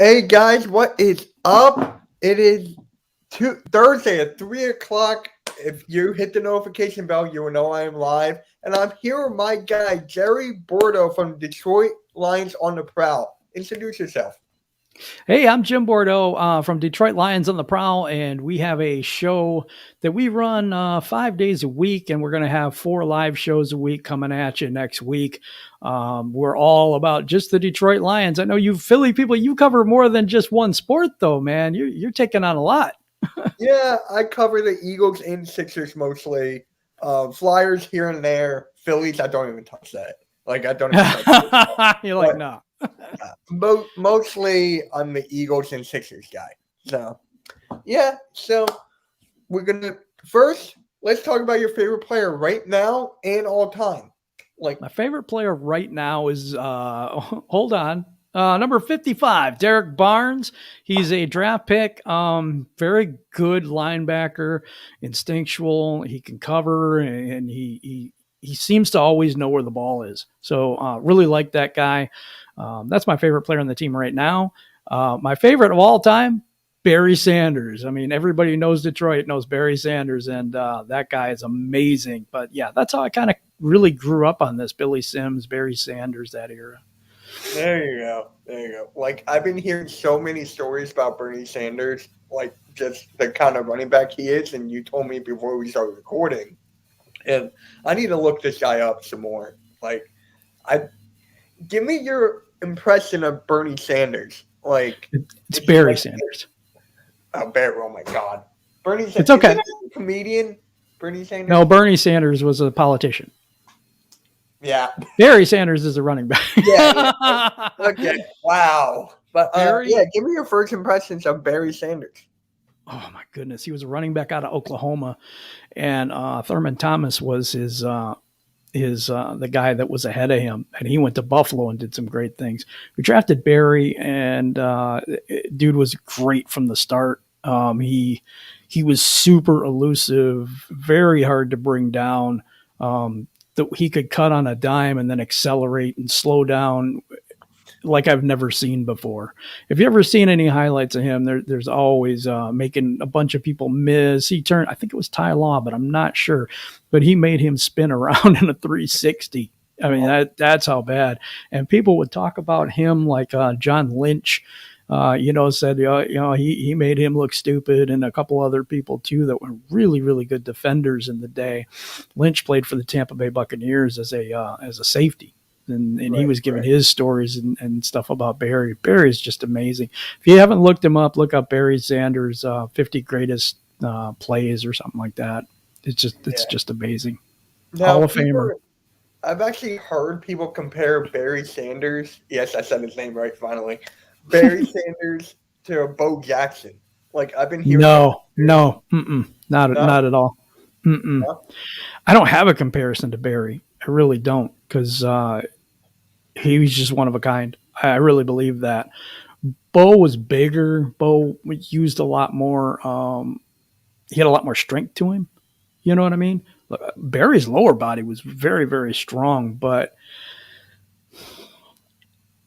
Hey guys, what is up? It is Thursday at 3 o'clock. If you hit the notification bell, you will know I am live. And I'm here with my guy, Jerry Bordeaux from Detroit Lions on the Prowl. Introduce yourself. Hey, I'm Jim Bordeaux from Detroit Lions on the Prowl, and we have a show that we run 5 days a week, and we're going to have 4 live shows a week coming at you next week. We're all about just the Detroit Lions. I know you Philly people, you cover more than just one sport, though, man. You're taking on a lot. Yeah, I cover the Eagles and Sixers mostly. Flyers here and there. Phillies, I don't even touch that. I don't even touch that. You're like, no. Mostly, I'm the Eagles and Sixers guy. So, yeah. So, we're going to first, let's talk about your favorite player right now and all time. My favorite player right now is, hold on, number 55, Derek Barnes. He's a draft pick, very good linebacker, instinctual. He can cover, and he seems to always know where the ball is. So really like that guy. That's my favorite player on the team right now. My favorite of all time, Barry Sanders. I mean, everybody knows Detroit, knows Barry Sanders, and that guy is amazing. But yeah, that's how I kind of really grew up on this. Billy Sims, Barry Sanders, that era. There you go. I've been hearing so many stories about Bernie Sanders, just the kind of running back he is, and you told me before we started recording. And I need to look this guy up some more. Give me your impression of Bernie Sanders. It's Barry Sanders. Oh my God. Bernie Sanders. It's okay. Is he a comedian, Bernie Sanders? No, Bernie Sanders was a politician. Yeah. Barry Sanders is a running back. Yeah. Okay. Wow. But give me your first impressions of Barry Sanders. Oh my goodness, he was a running back out of Oklahoma, and Thurman Thomas was his the guy that was ahead of him, and he went to Buffalo and did some great things. We drafted Barry, and dude was great from the start. He was super elusive, very hard to bring down. That he could cut on a dime and then accelerate and slow down like I've never seen before. If you ever seen any highlights of him, there's always making a bunch of people miss. He turned, I think it was Ty Law, but I'm not sure. But he made him spin around in a 360. I mean, that's how bad. And people would talk about him like John Lynch, said, he made him look stupid, and a couple other people too that were really, really good defenders in the day. Lynch played for the Tampa Bay Buccaneers as a safety. And he was giving his stories and stuff about Barry. Barry is just amazing. If you haven't looked him up, look up Barry Sanders, 50 greatest plays or something like that. It's just amazing. Now, Hall of Famer. I've actually heard people compare Barry Sanders. Yes, I said his name right finally. Barry Sanders to Bo Jackson. I've been hearing. No, not at all. No? I don't have a comparison to Barry. I really don't, because he was just one of a kind. I really believe that. Bo was bigger. Bo used a lot more. He had a lot more strength to him. You know what I mean? Barry's lower body was very, very strong,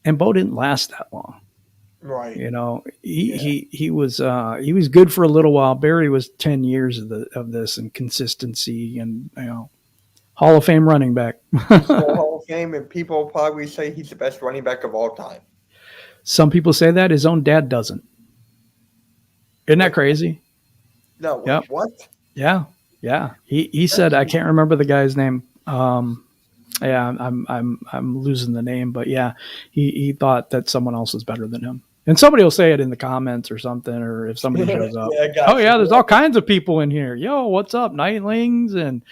and Bo didn't last that long. Right. He was good for a little while. Barry was 10 years of this and consistency, and Hall of Fame running back. Hall of Fame, and people probably say he's the best running back of all time. Some people say that. His own dad doesn't. Isn't that crazy? No. Yep. What? Yeah. He said, I can't remember the guy's name. I'm losing the name, but yeah, he thought that someone else was better than him. And somebody will say it in the comments or something, or if somebody shows up. There's all kinds of people in here. Yo, what's up, Nightlings and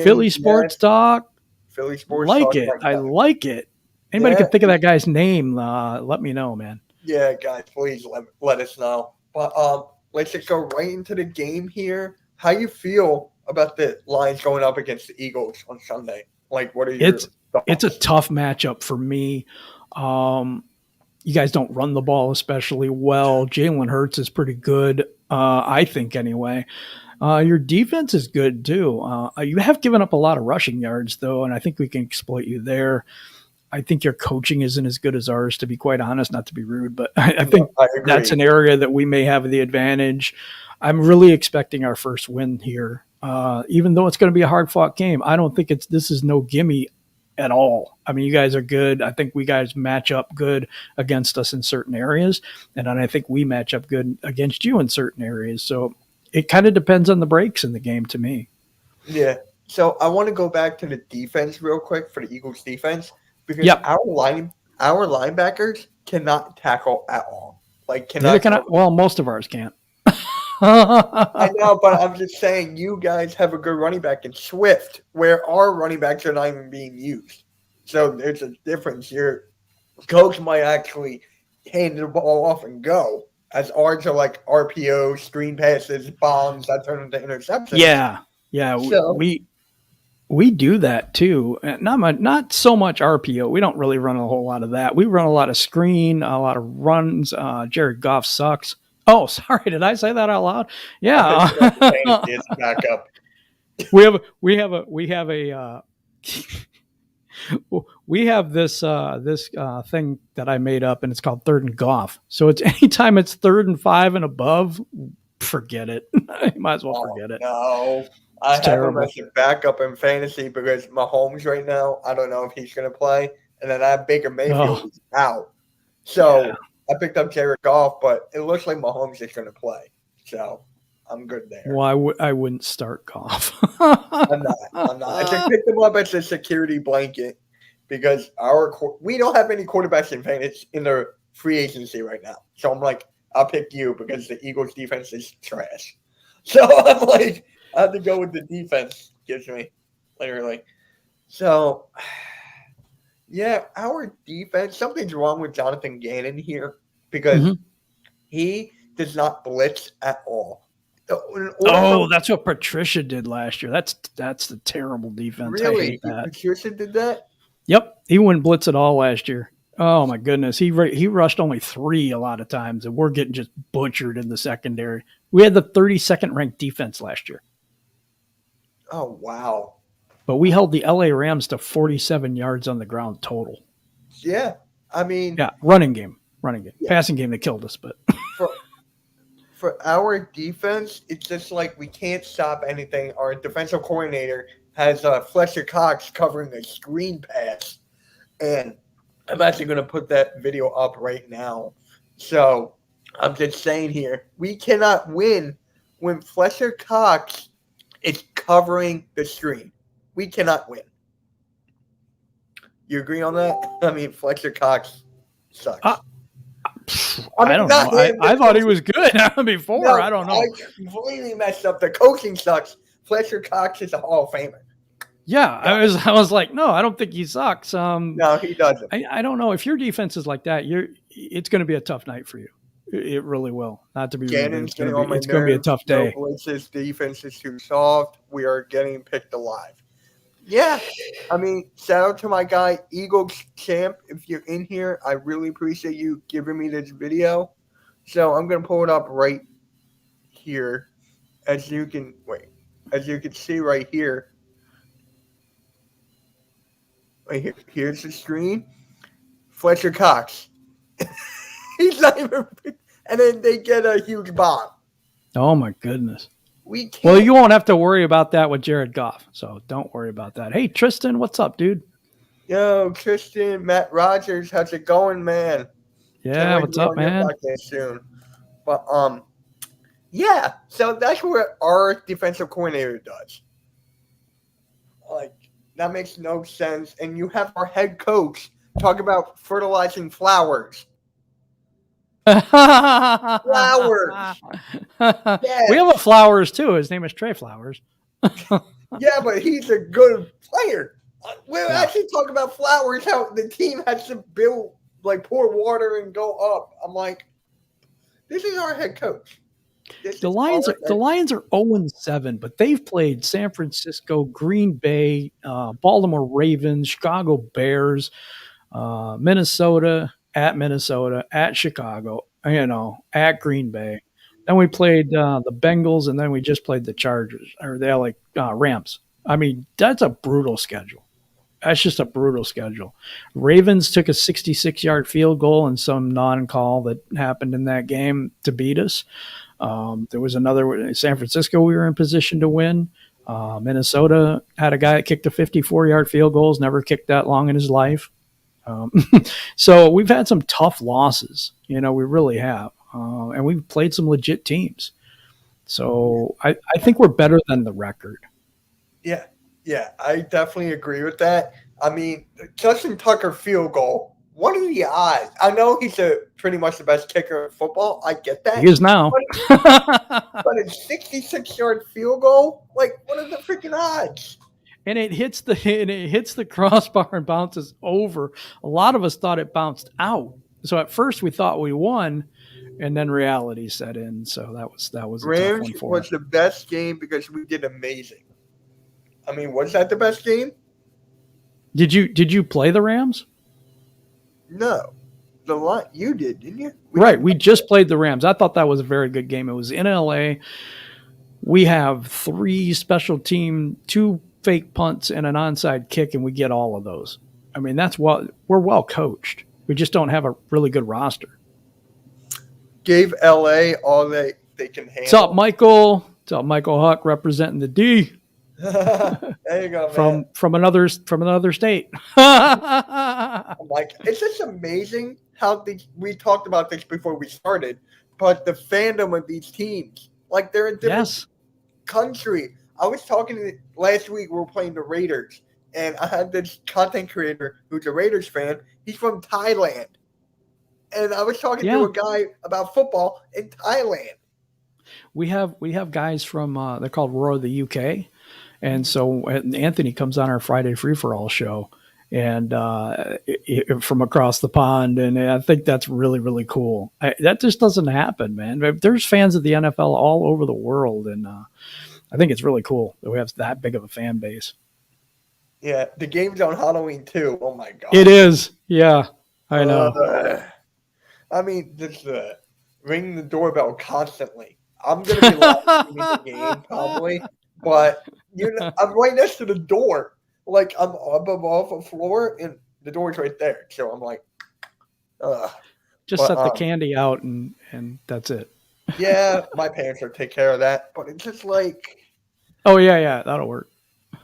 Philly Sports Talk? Philly Sports Talk. I like it. Anybody can think of that guy's name, let me know, man. Yeah, guys, please let us know. But let's just go right into the game here. How you feel about the Lions going up against the Eagles on Sunday? What are your thoughts? It's a tough matchup for me. You guys don't run the ball especially well. Jalen Hurts is pretty good, I think anyway. Your defense is good too. You have given up a lot of rushing yards though, and I think we can exploit you there. I think your coaching isn't as good as ours, to be quite honest, not to be rude, but I think I that's agree. an area that we may have the advantage. I'm really expecting our first win here. Even though it's going to be a hard fought game, I don't think this is no gimme at all. I mean, you guys are good. I think we guys match up good against us in certain areas. And then I think we match up good against you in certain areas. So it kind of depends on the breaks in the game to me. Yeah. So I want to go back to the defense real quick for the Eagles defense because Yep. our linebackers cannot tackle at all. Like Neither cannot can I. cover. Well, most of ours can't. I know, but I'm just saying you guys have a good running back in Swift, where our running backs are not even being used. So there's a difference. Your coach might actually hand the ball off and go, as ours are like RPOs, screen passes, bombs that turn into interceptions. Yeah. So We do that too. Not so much RPO. We don't really run a whole lot of that. We run a lot of screen, a lot of runs. Jared Goff sucks. Oh, sorry, did I say that out loud? I Yeah. picked up the fantasy as a backup. we have this thing that I made up, and it's called third and golf. So it's anytime it's 3rd and 5 and above, forget it. You might as well forget it. No. I It's have him terrible. as a backup in fantasy because Mahomes right now, I don't know if he's going to play. And then I have Baker Mayfield who's out. So Yeah. I picked up Jared Goff, but it looks like Mahomes is going to play. So I'm good there. Well, I wouldn't start golf. I'm not. I just picked him up as a security blanket because we don't have any quarterbacks in fantasy in the free agency right now. So I'm like, I'll pick you because the Eagles defense is trash. So I'm like, I have to go with the defense gives me, literally. So, yeah, our defense, something's wrong with Jonathan Gannon here because Mhm. he does not blitz at all. Oh, that's what Patricia did last year. That's the terrible defense. I Really? hate that. Patricia did that? Yep, he wouldn't blitz at all last year. Oh my goodness, he rushed only 3 a lot of times, and we're getting just butchered in the secondary. We had the 32nd ranked defense last year, Oh, wow. but we held the LA Rams to 47 yards on the ground total. Yeah. I mean, Yeah, running game, Yeah. passing game that killed us. But for our defense, it's just like we can't stop anything. Our defensive coordinator has Fletcher Cox covering a screen pass, and I'm actually going to put that video up right now. So I'm just saying here, we cannot win when Fletcher Cox is covering the screen. We cannot win. You agree on that? I mean, Fletcher Cox sucks. I don't know. I thought he was good before. No, I don't know. I completely messed up. The coaching sucks. Fletcher Cox is a Hall of Famer. Yeah, I was like, no, I don't think he sucks. No, he doesn't. I don't know if your defense is like that. It's going to be a tough night for you. It really will. Not to be rude. Gannon's It's getting going on my to be a nerves. tough day. No blitzes, defense is too soft. We are getting picked alive. Yeah, I mean, shout out to my guy, Eagles Champ. If you're in here, I really appreciate you giving me this video. So I'm going to pull it up right here. As you can see right here. Right here. Here's the screen. Fletcher Cox. He's not even. And then they get a huge bomb. Oh my goodness. We can't. Well, you won't have to worry about that with Jared Goff, so don't worry about that. Hey, Tristan, what's up, dude? Yo, Tristan, Matt Rogers, how's it going, man? Yeah, what's up, man? Soon. But yeah. So that's what our defensive coordinator does. Like that makes no sense. And you have our head coach talk about fertilizing flowers. Flowers. We have a Flowers too. His name is Trey Flowers. Yeah, but he's a good player. We're actually talking about Flowers, how the team has to build, like pour water and go up. I'm like, this is our head coach. The Lions are 0-7, but they've played San Francisco, Green Bay, Baltimore Ravens, Chicago Bears, Minnesota, at Chicago, at Green Bay. Then we played the Bengals, and then we just played the Chargers or the LA Rams. I mean, that's a brutal schedule. That's just a brutal schedule. Ravens took a 66-yard field goal and some non-call that happened in that game to beat us. There was another San Francisco. We were in position to win. Minnesota had a guy that kicked a 54-yard field goal. Has never kicked that long in his life. So we've had some tough losses. We really have, and we've played some legit teams. So I think we're better than the record. Yeah, I definitely agree with that. I mean, Justin Tucker field goal. What are the odds? I know he's pretty much the best kicker in football. I get that. He is now. But a 66-yard field goal? Like, what are the freaking odds? And it hits the crossbar and bounces over. A lot of us thought it bounced out. So at first we thought we won, and then reality set in. So that was a Rams tough one for us. was the best game because we did amazing. I mean, was that the best game? Did you play the Rams? No. You did, didn't you? We just played the Rams. I thought that was a very good game. It was in LA. We have 3 special team, 2 fake punts, and an onside kick, and we get all of those. I mean, we're well coached. We just don't have a really good roster. Gave LA all they can handle. What's up, Michael? What's up, Michael Huck representing the D? There you go, man. From another state. Like, it's just amazing how we talked about this before we started, but the fandom of these teams, like, they're in different country. I was talking last week. We were playing the Raiders, and I had this content creator who's a Raiders fan. He's from Thailand, and I was talking to a guy about football in Thailand. We have guys from they're called Roar of the UK. And so Anthony comes on our Friday Free for All show, and from across the pond, and I think that's really, really cool. That just doesn't happen, man. There's fans of the NFL all over the world, and I think it's really cool that we have that big of a fan base. Yeah, the game's on Halloween too. Oh my god, it is. Yeah, I know. I mean, just ringing the doorbell constantly. I'm gonna be watching the game probably, but. I'm right next to the door. Like, I'm up above the floor, and the door's right there. So I'm like, just set the candy out, and that's it. Yeah, my parents will take care of that. But it's just like, oh yeah, that'll work.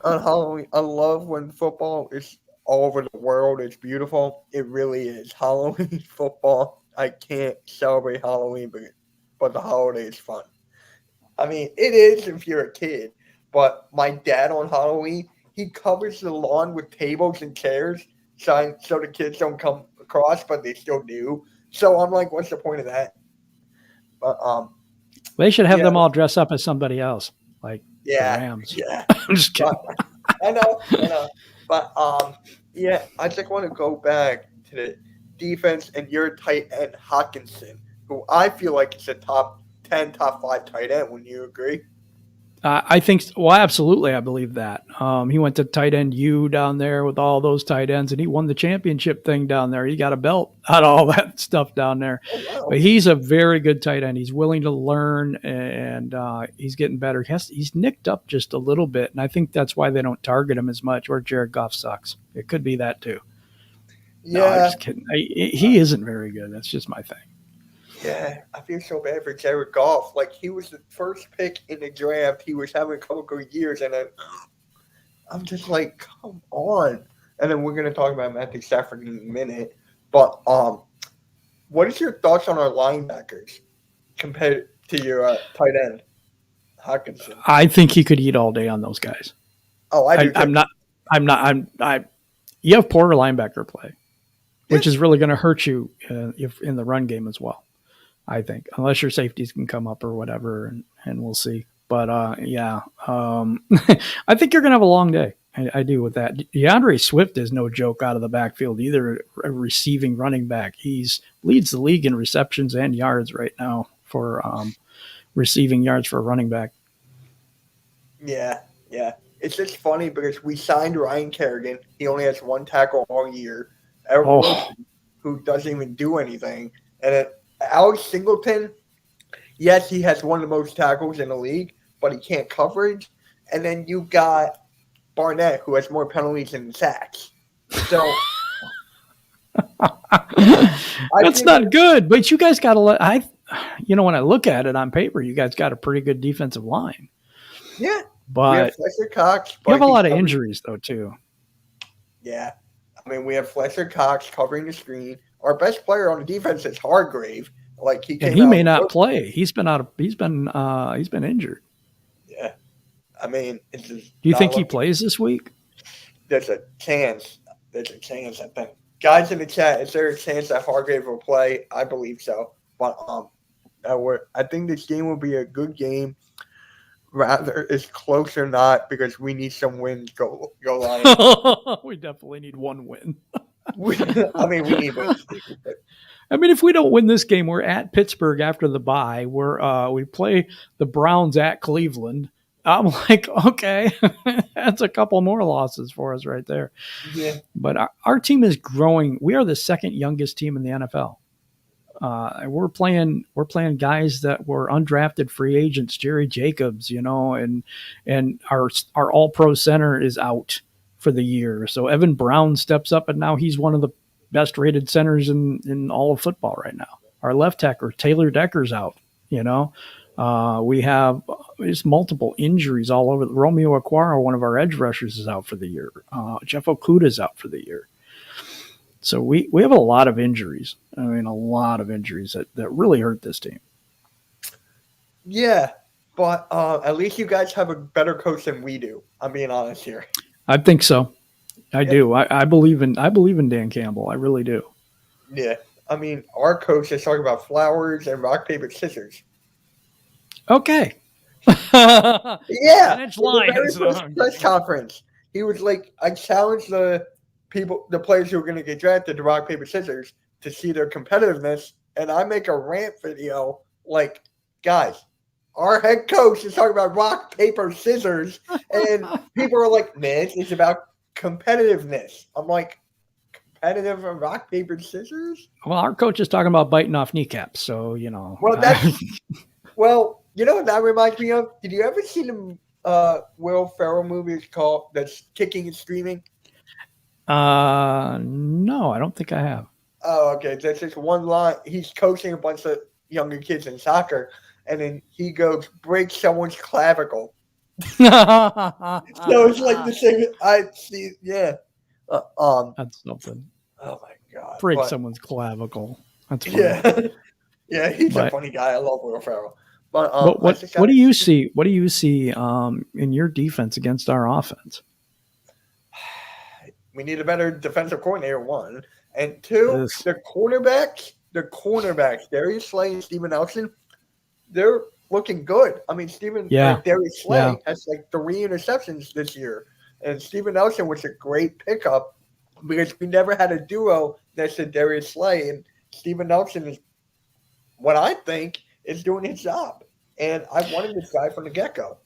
On Halloween, I love when football is all over the world. It's beautiful. It really is. Halloween football. I can't celebrate Halloween, but the holiday is fun. I mean, it is if you're a kid. But my dad on Halloween, he covers the lawn with tables and chairs so the kids don't come across, but they still do. So I'm like, what's the point of that? But they should have them all dress up as somebody else, like the Rams. Yeah, I'm just kidding. I know. But I just want to go back to the defense and your tight end Hawkinson, who I feel like is a top 10, top 5 tight end. Wouldn't you agree? I think, well, absolutely. I believe that. He went to tight end U down there with all those tight ends, and he won the championship thing down there. He got a belt out of all that stuff down there. Oh, wow. But he's a very good tight end. He's willing to learn, and he's getting better. He's nicked up just a little bit, and I think that's why they don't target him as much, or Jared Goff sucks. It could be that too. Yeah. No, I'm just kidding. He isn't very good. That's just my thing. Yeah, I feel so bad for Jared Goff. Like, he was the first pick in the draft. He was having a couple good years, and then I'm just like, come on. And then we're going to talk about Matthew Stafford in a minute. But what is your thoughts on our linebackers compared to your tight end, Hawkinson? I think he could eat all day on those guys. Oh, I do. You have poor linebacker play, which is really going to hurt you if in the run game as well. I think, unless your safeties can come up or whatever, and we'll see. But I think you're going to have a long day. I do with that. DeAndre Swift is no joke out of the backfield either. A receiving running back. He's leads the league in receptions and yards right now for receiving yards for a running back. Yeah. It's just funny because we signed Ryan Kerrigan. He only has 1 tackle all year. Who doesn't even do anything, and then Alex Singleton, yes, he has one of the most tackles in the league, but he can't coverage. And then you got Barnett, who has more penalties than sacks. So that's not good. But you guys got to when I look at it on paper, you guys got a pretty good defensive line. Yeah, but we have Fletcher Cox. You have a lot of injuries though too. Yeah, I mean we have Fletcher Cox covering the screen. Our best player on the defense is Hargrave. Like he may not play. He's been injured. Yeah, I mean, it's just do you think he plays this week? There's a chance. I think. Guys in the chat, is there a chance that Hargrave will play? I believe so. But I think this game will be a good game. Rather, it's close or not because we need some wins. Go Lions. We definitely need one win. we need wins. I mean, if we don't win this game, we're at Pittsburgh after the bye. We play the Browns at Cleveland. I'm like, okay, that's a couple more losses for us right there. Yeah. But our team is growing. We are the second youngest team in the NFL. We're playing guys that were undrafted free agents, Jerry Jacobs, and our all pro center is out for the year. So Evan Brown steps up and now he's one of the best rated centers in all of football right now. Our left tackle, Taylor Decker's out, we have just multiple injuries all over. Romeo Aquaro, one of our edge rushers, is out for the year. Jeff Okuda's out for the year. So we have a lot of injuries. I mean, a lot of injuries that really hurt this team. Yeah, but at least you guys have a better coach than we do. I'm being honest here. I think so. I do. I believe in Dan Campbell. I really do. Yeah. I mean, our coach is talking about flowers and rock, paper, scissors. Okay. Yeah. And Lions. Press conference. He was like, I challenged the players who are going to get drafted to rock, paper, scissors to see their competitiveness. And I make a rant video like, guys, our head coach is talking about rock, paper, scissors. And people are like, man, it's about competitiveness. I'm like, competitive and rock, paper, scissors? Well, our coach is talking about biting off kneecaps. So, Well, what that reminds me of? Did you ever see the Will Ferrell movie called that's Kicking and Screaming? No, I don't think I have. Oh, okay. There's this one line. He's coaching a bunch of younger kids in soccer, and then he goes, break someone's clavicle. So it's like the same. I see. Yeah. That's something. Oh my god. Break someone's clavicle. That's funny. Yeah. Yeah, he's a funny guy. I love Will Ferrell. But what do you see? What do you see in your defense against our offense? We need a better defensive coordinator, one. And two, the cornerbacks, Darius Slay and Steven Nelson, they're looking good. I mean, Darius Slay has like 3 interceptions this year. And Steven Nelson was a great pickup because we never had a duo next to Darius Slay. And Steven Nelson is what I think is doing his job. And I wanted this guy from the get-go.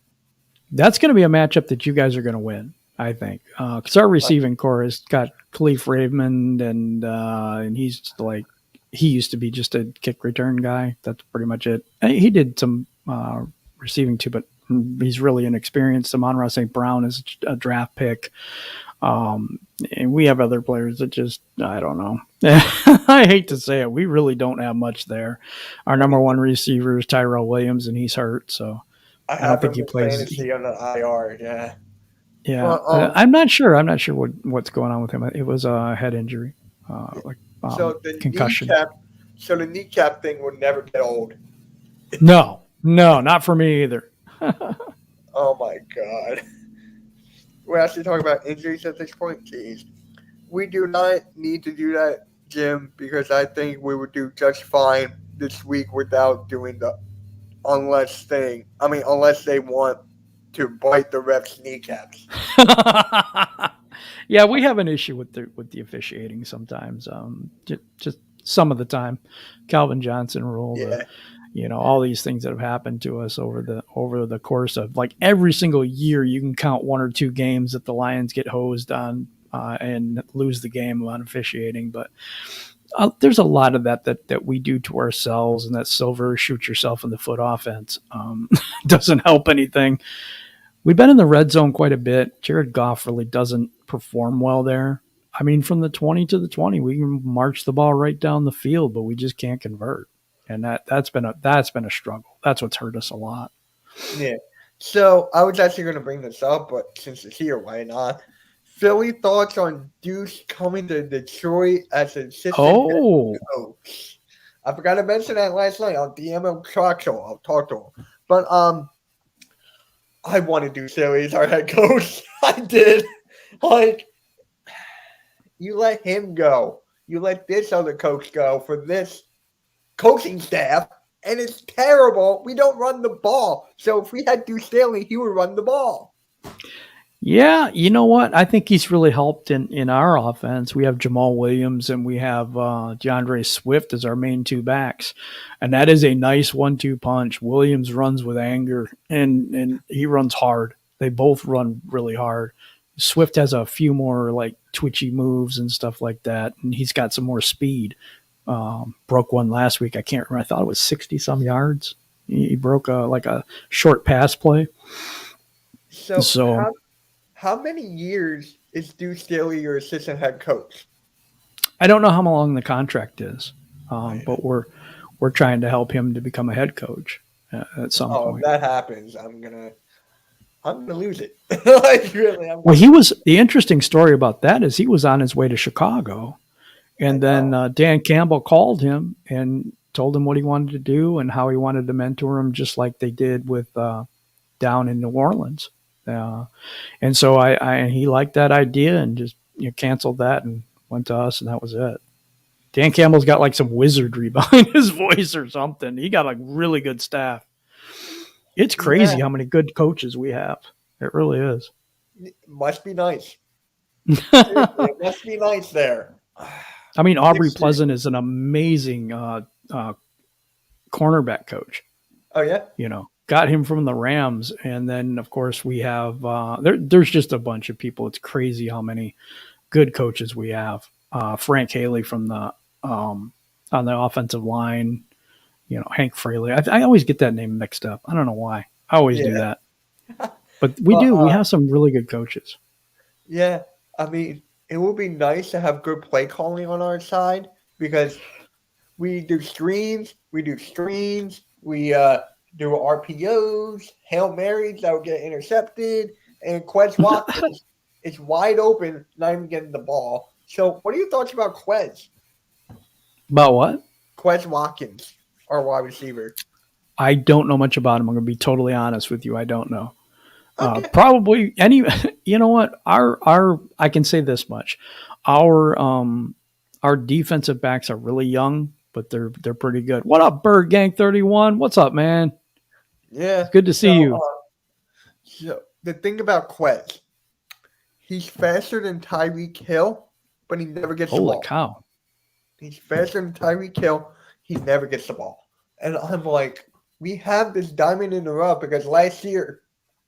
That's going to be a matchup that you guys are going to win, I think. Because our receiving core has got Khalif Raymond, and he's like, he used to be just a kick return guy. That's pretty much it. He did some receiving too, but he's really inexperienced. Amon-Ra St. Brown is a draft pick. And we have other players that just, I don't know. I hate to say it. We really don't have much there. Our number one receiver is Tyrell Williams, and he's hurt. So I don't think he plays. Fantasy on the IR, yeah. Yeah. Well, I'm not sure. I'm not sure what's going on with him. It was a head injury, so the concussion. The kneecap thing would never get old. No, not for me either. Oh my God. We're actually talking about injuries at this point. Jeez. We do not need to do that, Jim, because I think we would do just fine this week without doing the unless thing. I mean, unless they want to bite the ref's kneecaps. Yeah, we have an issue with the officiating sometimes. Just some of the time, Calvin Johnson rule. Yeah. All these things that have happened to us over the course of like every single year, you can count 1 or 2 games that the Lions get hosed on and lose the game on officiating. But there's a lot of that we do to ourselves, and that silver shoot yourself in the foot offense doesn't help anything. We've been in the red zone quite a bit. Jared Goff really doesn't perform well there. I mean, from the 20 to the 20, we can march the ball right down the field, but we just can't convert. And that's been a struggle. That's what's hurt us a lot. Yeah. So I was actually going to bring this up, but since it's here, why not? Philly thoughts on Deuce coming to Detroit as an assistant Oh, coach. I forgot to mention that last night. I'll DM him, I'll talk to him. But I wanted Deuce Philly as our head coach. I did. Like, you let him go. You let this other coach go for this coaching staff, and it's terrible. We don't run the ball. So if we had Deuce Staley, he would run the ball. yeah. You know what? I think he's really helped in our offense. We have Jamal Williams and we have DeAndre Swift as our main two backs. And that is a nice 1-2 punch. Williams runs with anger and he runs hard. They both run really hard. Swift has a few more like twitchy moves and stuff like that. And he's got some more speed. Broke one last week. I can't remember. I thought it was 60 some yards. He broke a short pass play. So how many years is Deuce Staley your assistant head coach? I don't know how long the contract is, but we're trying to help him to become a head coach at some point. If that happens, I'm gonna lose it. Like really, Well, the interesting story about that is he was on his way to Chicago, and then Dan Campbell called him and told him what he wanted to do and how he wanted to mentor him, just like they did with down in New Orleans. And so he liked that idea and just canceled that and went to us, and that was it. Dan Campbell's got like some wizardry behind his voice or something. He got like really good staff. It's crazy how many good coaches we have. It really is. It must be nice. It must be nice there. I mean, Aubrey Pleasant is an amazing cornerback coach. Oh yeah, got him from the Rams, and then of course we have there's just a bunch of people. It's crazy how many good coaches we have. Frank Haley from the on the offensive line. Hank Fraley. I always get that name mixed up. I don't know why. I always do that. But we do. We have some really good coaches. Yeah, I mean, it would be nice to have good play calling on our side because we do screens, we do RPOs, Hail Marys that will get intercepted, and Quez Watkins is wide open, not even getting the ball. So what are your thoughts about Quez? About what? Quez Watkins, our wide receiver. I don't know much about him. I'm going to be totally honest with you. I don't know. Okay. Probably you know what? I can say this much. Our defensive backs are really young, but they're pretty good. What up, Bird Gang 31? What's up, man? Yeah. Good to see you. So the thing about Quez, he's faster than Tyreek Hill, but he never gets the ball. Holy cow. He's faster than Tyreek Hill. He never gets the ball. And I'm like, we have this diamond in the rough because last year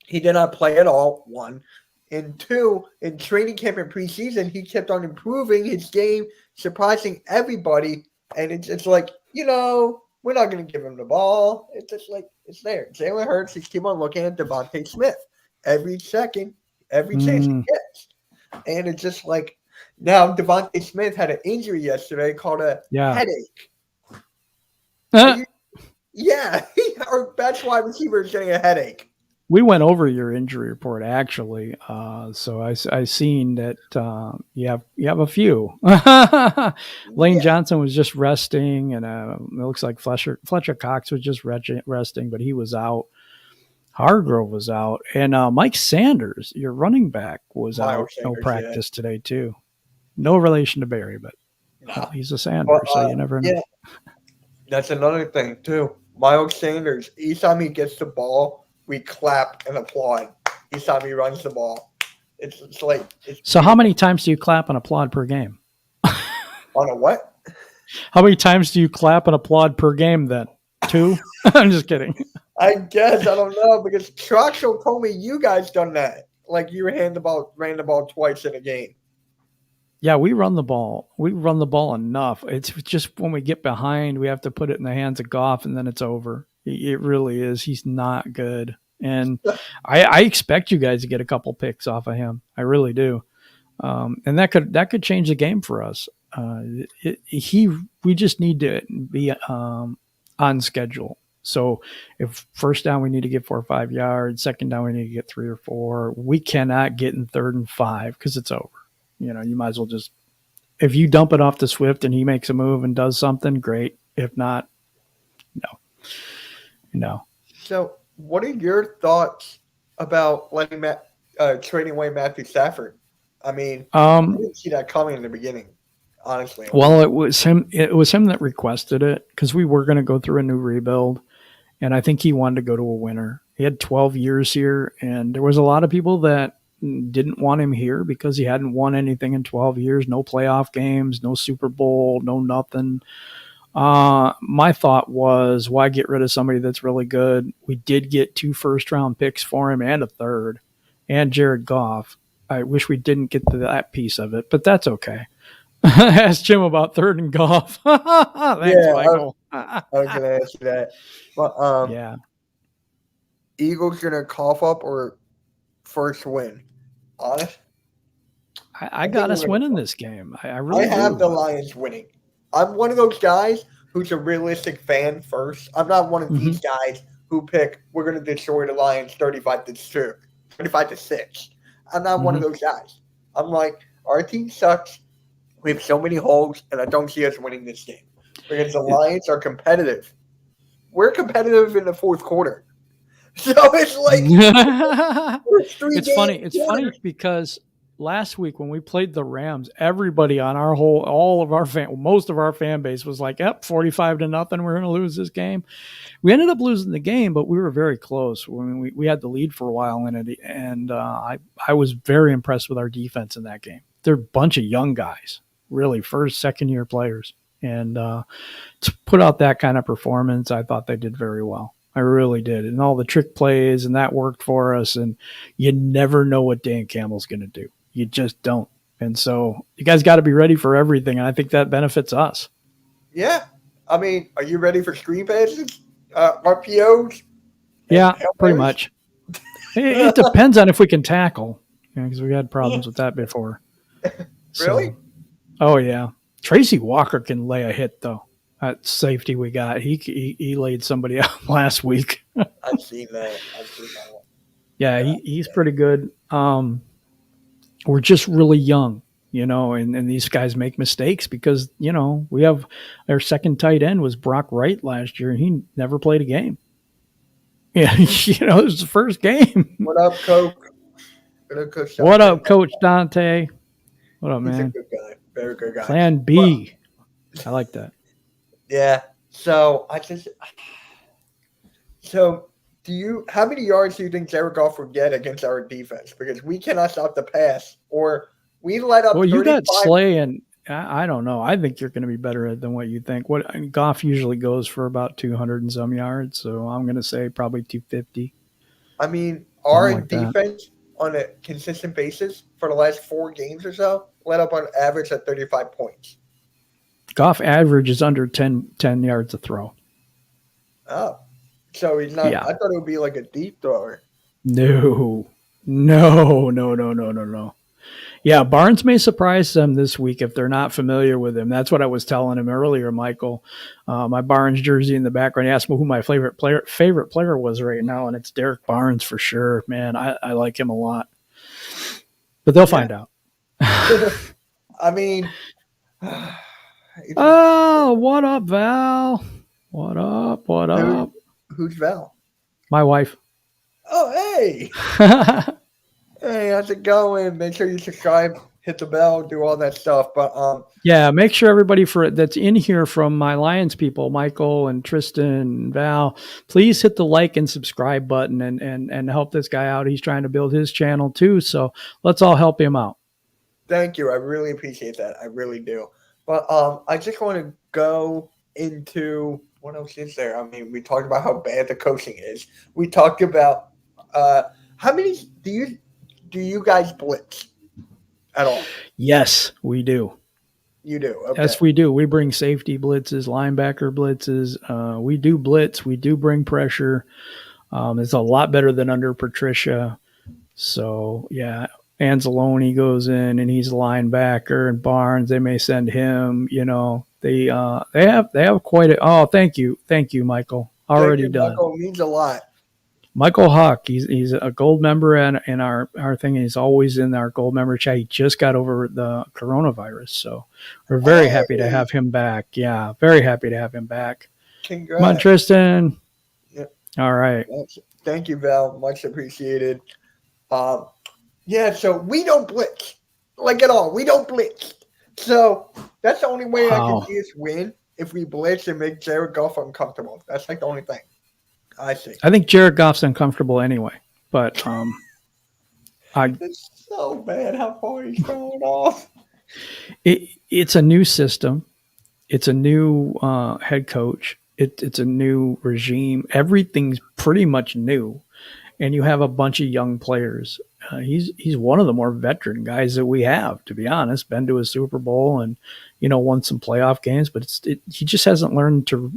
he did not play at all, one. And two, in training camp and preseason, he kept on improving his game, surprising everybody. And it's just like, we're not going to give him the ball. It's just like, it's there. Jalen Hurts, just keep on looking at Devontae Smith every second, every chance he gets. And it's just like, now Devontae Smith had an injury yesterday called a headache. Yeah, our best wide receiver is getting a headache. We went over your injury report actually, so I seen that you have a few. Lane Johnson was just resting, and it looks like Fletcher Cox was just resting, but he was out. Hargrove was out, and Mike Sanders, your running back, was out. No practice today too. No relation to Barry, but he's a Sanders, so you never know. Yeah. That's another thing too. Miles Sanders, each time he gets the ball, we clap and applaud. Each time he runs the ball. It's like. So how many times do you clap and applaud per game? On a what? How many times do you clap and applaud per game then? 2? I'm just kidding. I guess. I don't know because Troxel told me you guys done that. Like you ran the ball twice in a game. Yeah, we run the ball. We run the ball enough. It's just when we get behind, we have to put it in the hands of Goff, and then it's over. It really is. He's not good. And I expect you guys to get a couple picks off of him. I really do. And that could change the game for us. We just need to be on schedule. So if first down we need to get 4 or 5 yards, second down we need to get 3 or 4. We cannot get in 3rd and 5 because it's over. You might as well just, if you dump it off to Swift and he makes a move and does something, great. If not, no. So, what are your thoughts about trading away Matthew Stafford? I mean, I didn't see that coming in the beginning, honestly. Well, it was him. It was him that requested it because we were going to go through a new rebuild, and I think he wanted to go to a winner. He had 12 years here, and there was a lot of people that didn't want him here because he hadn't won anything in 12 years, no playoff games, no Super Bowl, no nothing. My thought was, why get rid of somebody that's really good? We did get 2 first-round picks for him and a 3rd, and Jared Goff. I wish we didn't get to that piece of it, but that's okay. Ask Jim about 3rd and Goff. Thanks, Michael. I was going to ask you that. But, yeah. Eagles going to cough up or first win? Honest? I got us winning this game. I really have do. the Lions winning. I'm one of those guys who's a realistic fan first. I'm not one of these guys who pick, we're going to destroy the Lions 35-2, 35-6. I'm not one of those guys. I'm like, our team sucks. We have so many holes, and I don't see us winning this game. Because the Lions are competitive. We're competitive in the 4th quarter. So it's like it's funny. It's funny because last week when we played the Rams, everybody on most of our fan base was like, "Yep, 45-0, we're going to lose this game." We ended up losing the game, but we were very close. I mean, we had the lead for a while in it, and I was very impressed with our defense in that game. They're a bunch of young guys, really first, second-year players, and to put out that kind of performance, I thought they did very well. I really did. And all the trick plays, and that worked for us. And you never know what Dan Campbell's going to do. You just don't. And so you guys got to be ready for everything. And I think that benefits us. Yeah. I mean, are you ready for screen passes? RPOs? Yeah, pretty much. It depends on if we can tackle. Because we had problems with that before. Really? Oh, yeah. Tracy Walker can lay a hit, though. That safety we got. He laid somebody out last week. I've seen that. Yeah, he's pretty good. We're just really young, and these guys make mistakes because, we have our second tight end was Brock Wright last year, and he never played a game. Yeah, it was the first game. What up, Coach? What up, Coach Dante? What up, man? He's a good guy. Very good guy. Plan B. I like that. Yeah. So how many yards do you think Jared Goff would get against our defense? Because we cannot stop the pass, or we let up. Well, you got Slay, and I don't know. I think you're going to be better than what you think. Goff usually goes for about 200 and some yards, so I'm going to say probably 250. I mean, our defense on a consistent basis for the last 4 games or so let up on average at 35 points. Goff average is under 10 yards a throw. Oh, so he's not. Yeah. I thought it would be like a deep thrower. No. Yeah, Barnes may surprise them this week if they're not familiar with him. That's what I was telling him earlier, Michael. My Barnes jersey in the background. He asked me who my favorite player was right now, and it's Derek Barnes for sure. Man, I like him a lot. But they'll find out. I mean. Oh, what up, Val? What up? Who's Val? My wife. Oh, hey. Hey, how's it going? Make sure you subscribe, hit the bell, do all that stuff. But yeah, make sure everybody that's in here from my Lions people, Michael and Tristan and Val, please hit the like and subscribe button and help this guy out. He's trying to build his channel too, so let's all help him out. Thank you. I really appreciate that. I really do. But I just want to go into what else is there? I mean, we talked about how bad the coaching is. We talked about how many do you guys blitz at all? Yes, we do. You do? Okay. Yes, we do. We bring safety blitzes, linebacker blitzes. We do blitz. We do bring pressure. It's a lot better than under Patricia. So yeah, Anzalone goes in and he's a linebacker, and Barnes they may send him. They have quite a. Oh, thank you, Michael. Thank Already you, done. Michael. It means a lot. Michael Huck, he's a gold member in our thing. He's always in our gold member chat. He just got over the coronavirus, so we're very happy to have him back. Yeah, very happy to have him back. Congrats. Come on, Tristan. Yep. All right. Thank you, Val. Much appreciated. So we don't blitz, like at all. We don't blitz. So that's the only way I can see us win if we blitz and make Jared Goff uncomfortable. That's like the only thing I see. I think Jared Goff's uncomfortable anyway, but it's so bad how far he's going off. It's a new system. It's a new head coach. It's a new regime. Everything's pretty much new, and you have a bunch of young players. He's one of the more veteran guys that we have, to be honest. Been to a Super Bowl and won some playoff games, but he just hasn't learned to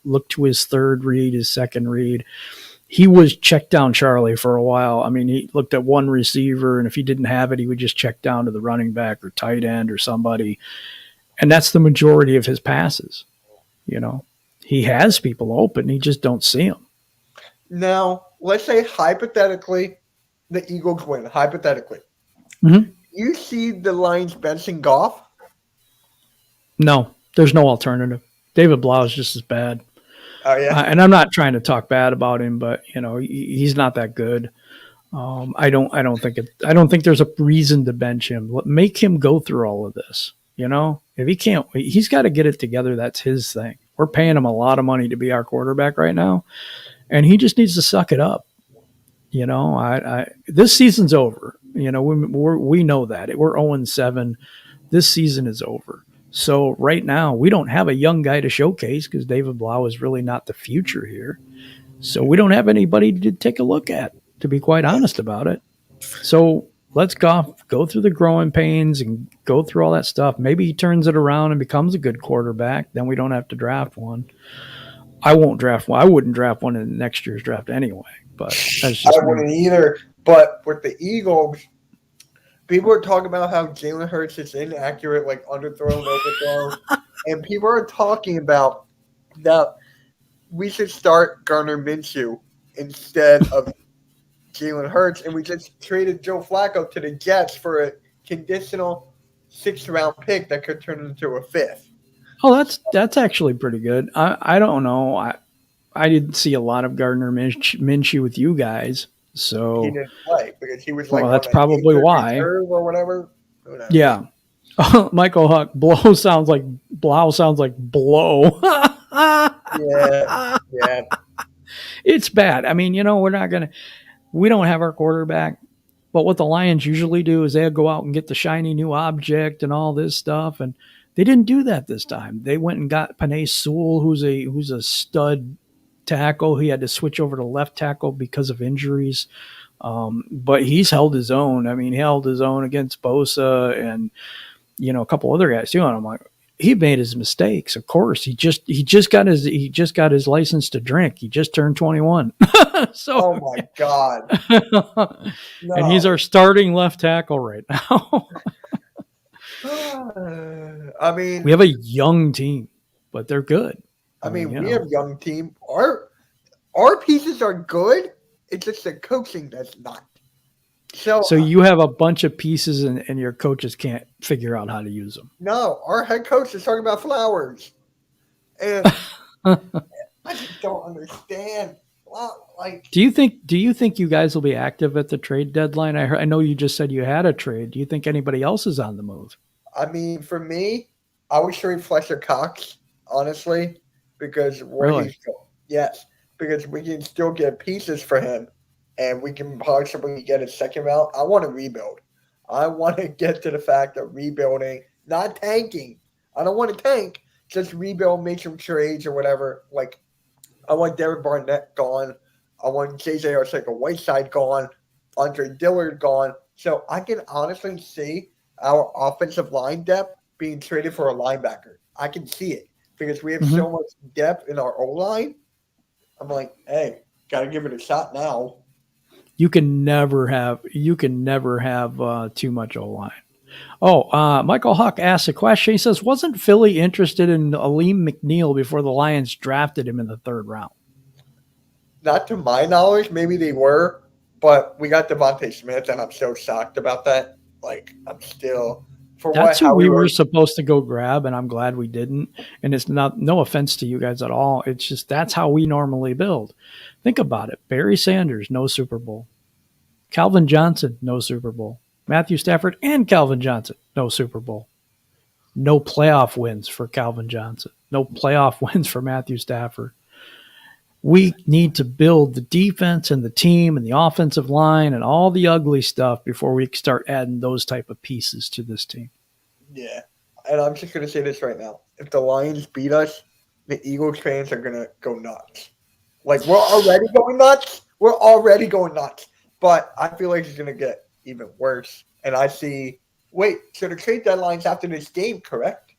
look to his third read, his second read. He was check down Charlie for a while. I mean, he looked at one receiver, and if he didn't have it, he would just check down to the running back or tight end or somebody, and that's the majority of his passes. He has people open, he just don't see them. Now, let's say hypothetically, the Eagles win. Hypothetically, You see the Lions benching Goff? No, there's no alternative. David Blau is just as bad. Oh yeah, and I'm not trying to talk bad about him, but he's not that good. I don't think there's a reason to bench him. Make him go through all of this. If he can't, he's got to get it together. That's his thing. We're paying him a lot of money to be our quarterback right now, and he just needs to suck it up. This season's over. We know that we're 0-7. This season is over. So right now we don't have a young guy to showcase because David Blau is really not the future here. So we don't have anybody to take a look at, to be quite honest about it. So let's go through the growing pains and go through all that stuff. Maybe he turns it around and becomes a good quarterback. Then we don't have to draft one. I won't draft one. I wouldn't draft one in next year's draft anyway. But that's just I wouldn't either. But with the Eagles, people are talking about how Jalen Hurts is inaccurate, like underthrown, overthrown. And people are talking about that we should start Gardner Minshew instead of Jalen Hurts. And we just traded Joe Flacco to the Jets for a conditional 6th-round pick that could turn into a 5th. Oh, that's actually pretty good. I don't know. I didn't see a lot of Gardner Minshew with you guys. So he didn't play because he was like, well, that's probably why. Or whatever. Yeah. Michael Huck, Blau sounds like blow. Yeah. It's bad. I mean, we don't have our quarterback, but what the Lions usually do is they'll go out and get the shiny new object and all this stuff. And they didn't do that this time. They went and got Penei Sewell, who's a stud tackle. He had to switch over to left tackle because of injuries. But he's held his own. I mean, he held his own against Bosa and, a couple other guys too. And I'm like, he made his mistakes. Of course, he just got his license to drink. He just turned 21. So, oh my God. No. And he's our starting left tackle right now. I mean, we have a young team, but they're good. We have a young team. Our pieces are good. It's just the coaching that's not. So you have a bunch of pieces and your coaches can't figure out how to use them. No, our head coach is talking about flowers. And I just don't understand. Do you think you guys will be active at the trade deadline? I know you just said you had a trade. Do you think anybody else is on the move? I mean, for me, I would trade Fletcher Cox, honestly, because yes, because we can still get pieces for him, and we can possibly get a second round. I want to rebuild. I want to get to the fact of rebuilding, not tanking. I don't want to tank, just rebuild, make some trades or whatever. Like, I want Derek Barnett gone. I want J.J. Arcega-Whiteside gone. Andre Dillard gone. So I can honestly see our offensive line depth being traded for a linebacker. I can see it because we have so much depth in our O-line. I'm like, hey, Got to give it a shot now. You can never have too much O line. Oh, Michael Huck asked a question. He says, "Wasn't Philly interested in Aleem McNeil before the Lions drafted him in the 3rd round?" Not to my knowledge, maybe they were, but we got Devontae Smith, and I'm so shocked about that. Like, I'm still for That's who how we we were were. supposed to go grab, and I'm glad we didn't. And it's no offense to you guys at all. It's just that's how we normally build. Think about it. Barry Sanders, no Super Bowl. Calvin Johnson, no Super Bowl. Matthew Stafford and Calvin Johnson, no Super Bowl. No playoff wins for Calvin Johnson. No playoff wins for Matthew Stafford. We need to build the defense and the team and the offensive line and all the ugly stuff before we start adding those type of pieces to this team. Yeah, and I'm just gonna say this right now: if the Lions beat us, the Eagles fans are gonna go nuts. Like we're already going nuts. But I feel like it's gonna get even worse. And I see. Wait, so the trade deadline's after this game, correct?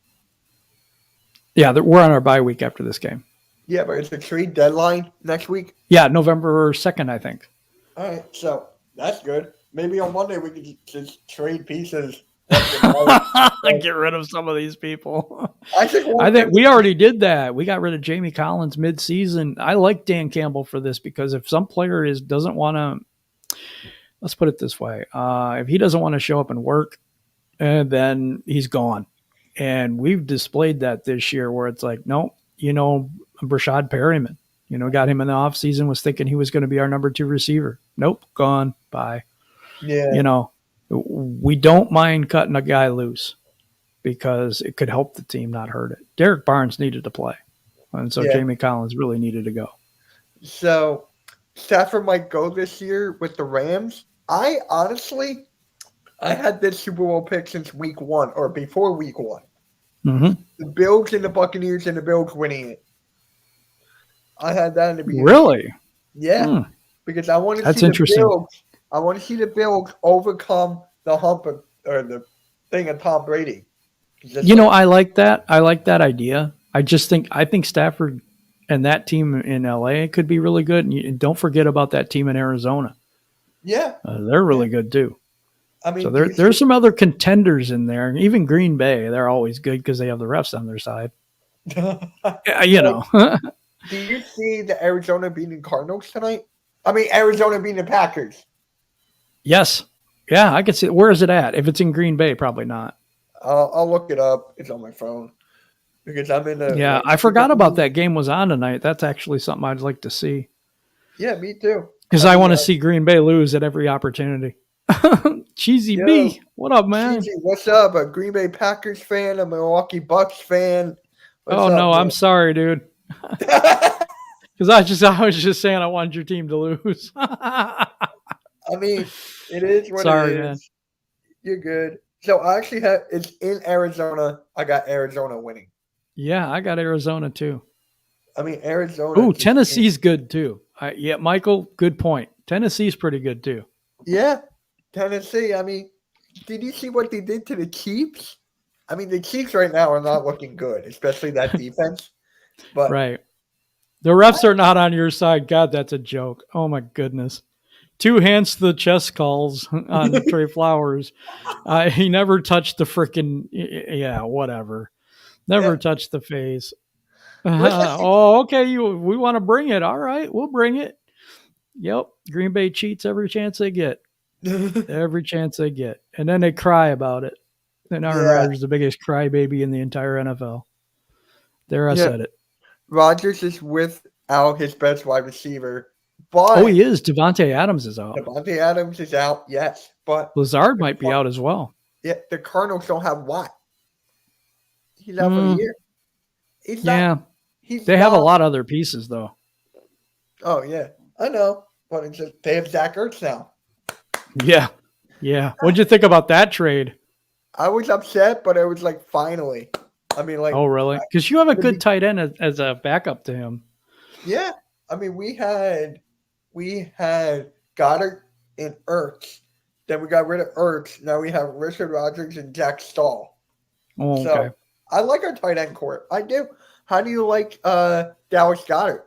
Yeah, we're on our bye week after this game. Yeah, but it's a trade deadline next week. Yeah, November 2nd, I think. All right, so that's good. Maybe on Monday we could just trade pieces. Get rid of some of these people. I think we already did that. We got rid of Jamie Collins mid-season. I like Dan Campbell for this because if some player doesn't want to, let's put it this way, if he doesn't want to show up and work, then he's gone. And we've displayed that this year where it's like, no, Brashad Perryman, got him in the offseason, was thinking he was going to be our number 2 receiver. Nope, gone. Bye. Yeah. We don't mind cutting a guy loose because it could help the team, not hurt it. Derek Barnes needed to play. And so Jamie Collins really needed to go. So Stafford might go this year with the Rams. I had this Super Bowl pick since week 1 or before week 1. Mm-hmm. The Bills and the Buccaneers and the Bills winning it. I had that in the beginning. Really? Yeah. Because I want to That's see interesting. the Bills. I want to see the Bills overcome the hump or the thing of Tom Brady. I like that. I like that idea. I think Stafford and that team in LA could be really good. And don't forget about that team in Arizona. Yeah. They're really good too. I mean, so there's some other contenders in there. Even Green Bay, they're always good because they have the refs on their side. Do you see the Arizona beating Cardinals tonight? I mean, Arizona beating the Packers. Yes. Yeah, I can see it. Where is it at? If it's in Green Bay, probably not. I'll look it up. It's on my phone. Because I'm in the. Yeah, I forgot about that game was on tonight. That's actually something I'd like to see. Yeah, me too. Because I want to see Green Bay lose at every opportunity. Cheesy B, what up, man? Cheesy, what's up? A Green Bay Packers fan, a Milwaukee Bucks fan. What's up, no, man? I'm sorry, dude. Because I was just saying I wanted your team to lose. I mean, it is what sorry, it is. Man. You're good. So I actually it's in Arizona. I got Arizona winning. Yeah, I got Arizona too. I mean, Arizona. Ooh, Tennessee's good too. Yeah, Michael, good point. Tennessee's pretty good too. Yeah, Tennessee. I mean, did you see what they did to the Chiefs? I mean, the Chiefs right now are not looking good, especially that defense. But right. The refs are not on your side. God, that's a joke. Oh, my goodness. 2 hands to the chest calls on Trey Flowers. He never touched the freaking, whatever. Never touched the face. Okay, we want to bring it. All right, we'll bring it. Yep, Green Bay cheats every chance they get. Every chance they get. And then they cry about it. And Aaron Rodgers is the biggest crybaby in the entire NFL. There, I said it. Rodgers is without his best wide receiver. But he is. Devontae Adams is out. Devontae Adams is out, yes. But Lazard might be out as well. Yeah, the Cardinals don't have Watt. He's out for the year. They have a lot of other pieces, though. Oh, yeah. I know. But it's just, they have Zach Ertz now. Yeah. Yeah. What'd you think about that trade? I was upset, but it was like, finally. I mean, like. Oh, really? Because you have a good tight end as a backup to him. Yeah. I mean, we had Goddard and Ertz. Then we got rid of Ertz. Now we have Richard Rodgers and Jack Stahl. Oh, okay. So I like our tight end court. I do. How do you like Dallas Goddard?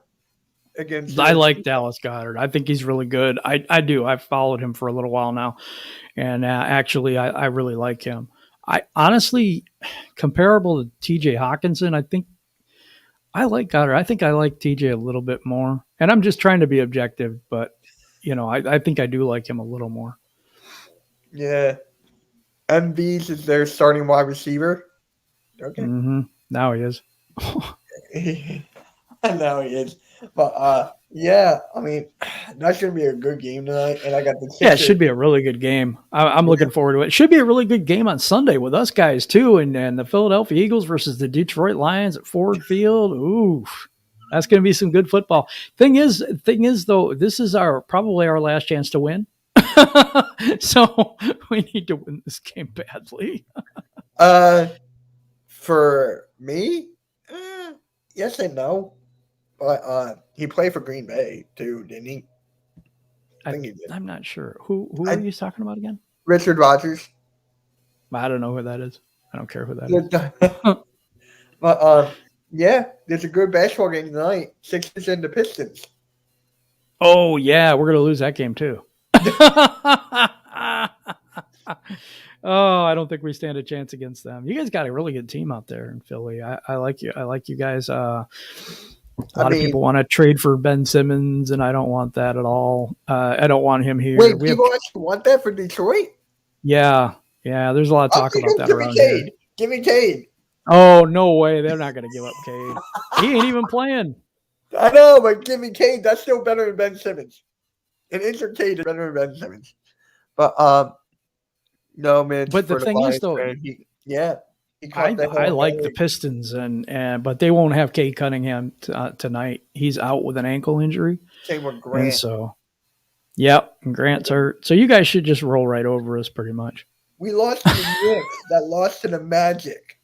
against I UNC. like Dallas Goddard. I think he's really good. I do. I've followed him for a little while now, and actually, I really like him. I honestly, comparable to T.J. Hawkinson, I think I like Goddard. I think I like T.J. a little bit more, and I'm just trying to be objective, but I think I do like him a little more. Yeah. MVs is their starting wide receiver. Okay. Mm-hmm. Now he is. I know he is. But yeah, I mean, that's gonna be a good game tonight. And I got the Yeah, it Sixers. should be a really good game. I'm looking forward to it. It should be a really good game on Sunday with us guys too, and the Philadelphia Eagles versus the Detroit Lions at Ford Field. Ooh, that's going to be some good football. Thing is though, this is probably our last chance to win. So we need to win this game badly. For me, yes and no. But he played for Green Bay too, didn't he? I think he did. I'm not sure. Who are you talking about again? Richard Rodgers. I don't know who that is. I don't care who that is. But yeah, there's a good basketball game tonight. Sixers and the Pistons. Oh yeah, we're gonna lose that game too. Oh, I don't think we stand a chance against them. You guys got a really good team out there in Philly. I like you. I like you guys. A lot of people want to trade for Ben Simmons, and I don't want that at all. I don't want him here. Wait, people actually want that for Detroit? Yeah. There's a lot of talk about that around here. Give me Cade. Oh, no way. They're not going to give up Cade. He ain't even playing. I know, but give me Cade. That's still better than Ben Simmons. And insert Cade is better than Ben Simmons. But no, man. But the thing is, though, I like the Pistons, but they won't have Cade Cunningham tonight. He's out with an ankle injury. Same with Grant. And so, yep, and Grant's hurt. So you guys should just roll right over us, pretty much. We lost to the Knicks. That lost to the Magic.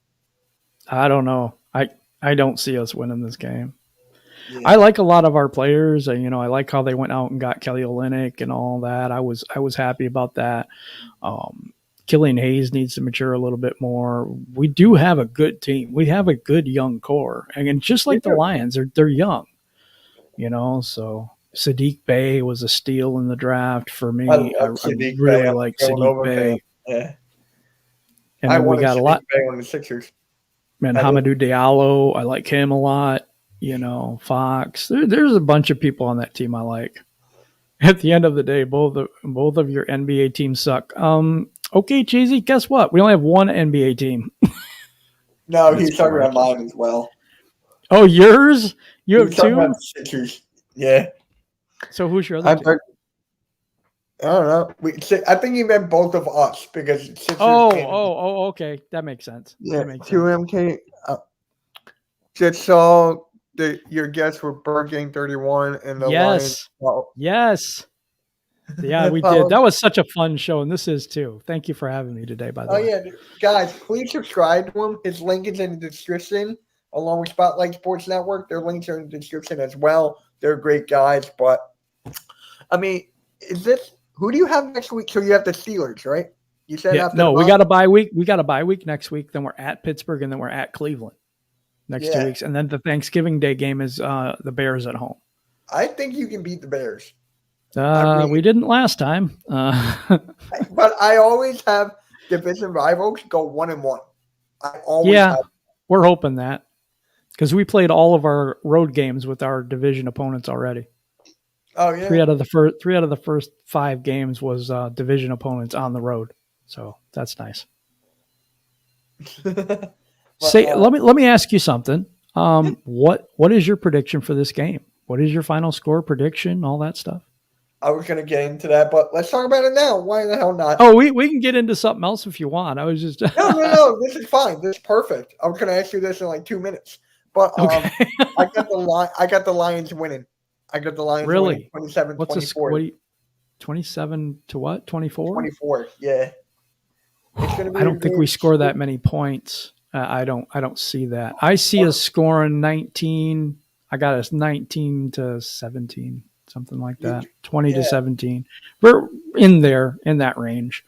I don't know. I don't see us winning this game. Yeah. I like a lot of our players. I like how they went out and got Kelly Olynyk and all that. I was happy about that. Killian Hayes needs to mature a little bit more. We do have a good team. We have a good young core. And just like the Lions, they're young. So Sadiq Bey was a steal in the draft for me. I really like Sadiq Bey. Yeah. And then we got a lot on the Sixers. And Hamidou Diallo, I like him a lot. Fox. There's a bunch of people on that team I like. At the end of the day, both of your NBA teams suck. Okay, Cheesy, guess what? We only have one NBA team. No, he's talking about mine as well. Oh, yours? You have two? Sixers. Yeah. So who's your other team? I don't know. I think he meant both of us because Sixers. Okay. That makes sense. Yeah, two MK. Just saw your guests were Bird Gang 31 and the Lions. Yes. Yeah, we did. That was such a fun show, and this is too. Thank you for having me today, by the way. Oh, yeah. Guys, please subscribe to him. His link is in the description, along with Spotlight Sports Network. Their links are in the description as well. They're great guys, but, I mean, who do you have next week? So you have the Steelers, right? You said we got a bye week. We got a bye week next week. Then we're at Pittsburgh, and then we're at Cleveland next 2 weeks. And then the Thanksgiving Day game is the Bears at home. I think you can beat the Bears. We didn't last time. But I always have division rivals go 1-1. We're hoping that because we played all of our road games with our division opponents already. Oh yeah. Three out of the first 5 games was division opponents on the road, so that's nice. Let me ask you something. What is your prediction for this game? What is your final score prediction? All that stuff. I was going to get into that, but let's talk about it now. Why the hell not? Oh, we can get into something else if you want. I was just no. This is fine. This is perfect. I was going to ask you this in like 2 minutes, but okay. I got the Lions winning. I got the Lions really winning 27-24. What's the score? 27 to what? 24? 24. Yeah. I don't think we score that many points. I don't see that. I see us scoring 19. I got us 19 to 17. Something like that, 20 to 17. We're in that range.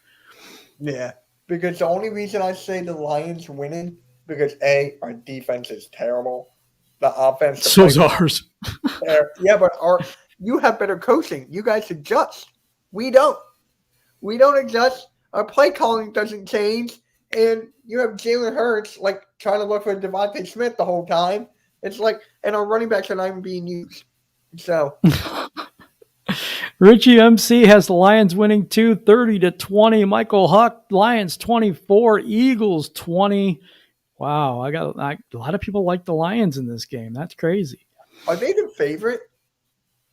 Yeah, because the only reason I say the Lions winning because our defense is terrible, the offense. To So's play ours. there. Yeah, but you have better coaching. You guys adjust. We don't. We don't adjust. Our play calling doesn't change. And you have Jalen Hurts like trying to look for Devontae Smith the whole time. It's like, and our running backs are not even being used. So Richie MC has the Lions winning 30-20. Michael Huck, Lions 24, Eagles 20. Wow, a lot of people like the Lions in this game. That's crazy. are they the favorite?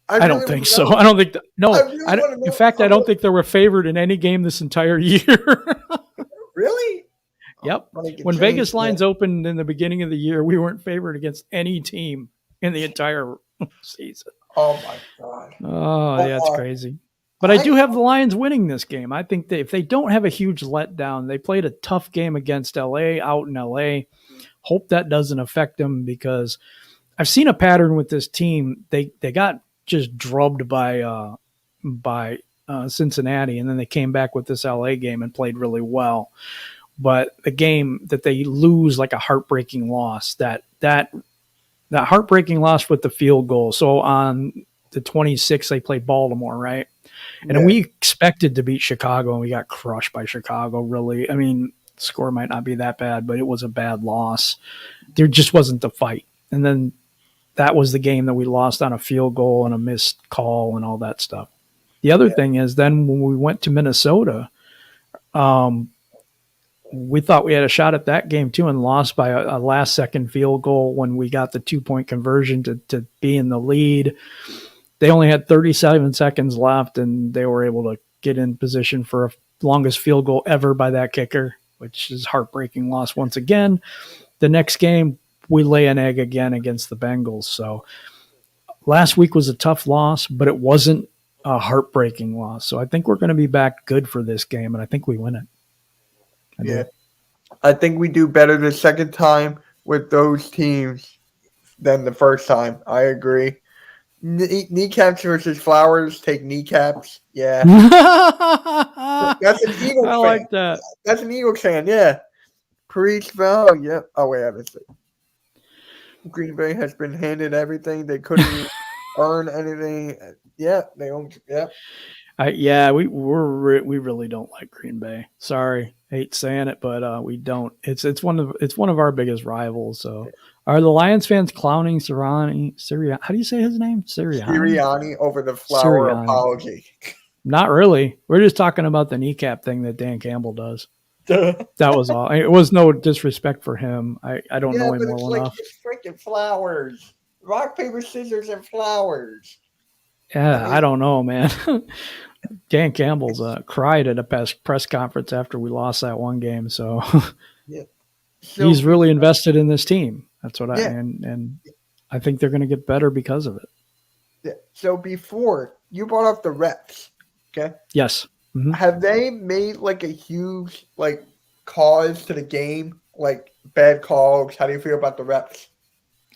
I don't think so. I don't think that. No, in fact, I don't think they were favored in any game this entire year. Really? Yep. When Vegas lines opened in the beginning of the year, we weren't favored against any team in the entire season. Oh my God. Oh, yeah, it's crazy. But I do have the Lions winning this game. I think that if they don't have a huge letdown, they played a tough game against LA out in LA. Hope that doesn't affect them because I've seen a pattern with this team. They got just drubbed by Cincinnati, and then they came back with this LA game and played really well. But the game that they lose like a heartbreaking loss, that heartbreaking loss with the field goal. So on the 26th, they played Baltimore, right? And we expected to beat Chicago, and we got crushed by Chicago, really. I mean, the score might not be that bad, but it was a bad loss. There just wasn't the fight. And then that was the game that we lost on a field goal and a missed call and all that stuff. The other thing is then when we went to Minnesota, we thought we had a shot at that game too and lost by a last-second field goal when we got the 2-point conversion to be in the lead. They only had 37 seconds left, and they were able to get in position for a longest field goal ever by that kicker, which is heartbreaking loss once again. The next game, we lay an egg again against the Bengals. So last week was a tough loss, but it wasn't a heartbreaking loss. So I think we're going to be back good for this game, and I think we win it. I think we do better the second time with those teams than the first time. I agree. Kneecaps versus Flowers. Take kneecaps. Yeah. That's an Eagles fan. I like that. That's an Eagles fan. Yeah. Preach, Val. Yeah. Oh, wait. I haven't seen. Green Bay has been handed everything. They couldn't earn anything. Yeah. They own. Yeah. We really don't like Green Bay. Sorry, hate saying it, but we don't. It's one of our biggest rivals. So, are the Lions fans clowning Sirianni? How do you say his name? Sirianni over the Flower apology. Not really. We're just talking about the kneecap thing that Dan Campbell does. That was all. It was no disrespect for him. I don't know him well enough. It's freaking Flowers. Rock, paper, scissors, and Flowers. Yeah, I don't know, man. Dan Campbell's cried at a press conference after we lost that one game, so he's really invested in this team. That's what and I think they're going to get better because of it. Yeah. So before you brought up the reps, okay? Yes. Mm-hmm. Have they made like a huge cause to the game, like bad calls? How do you feel about the reps?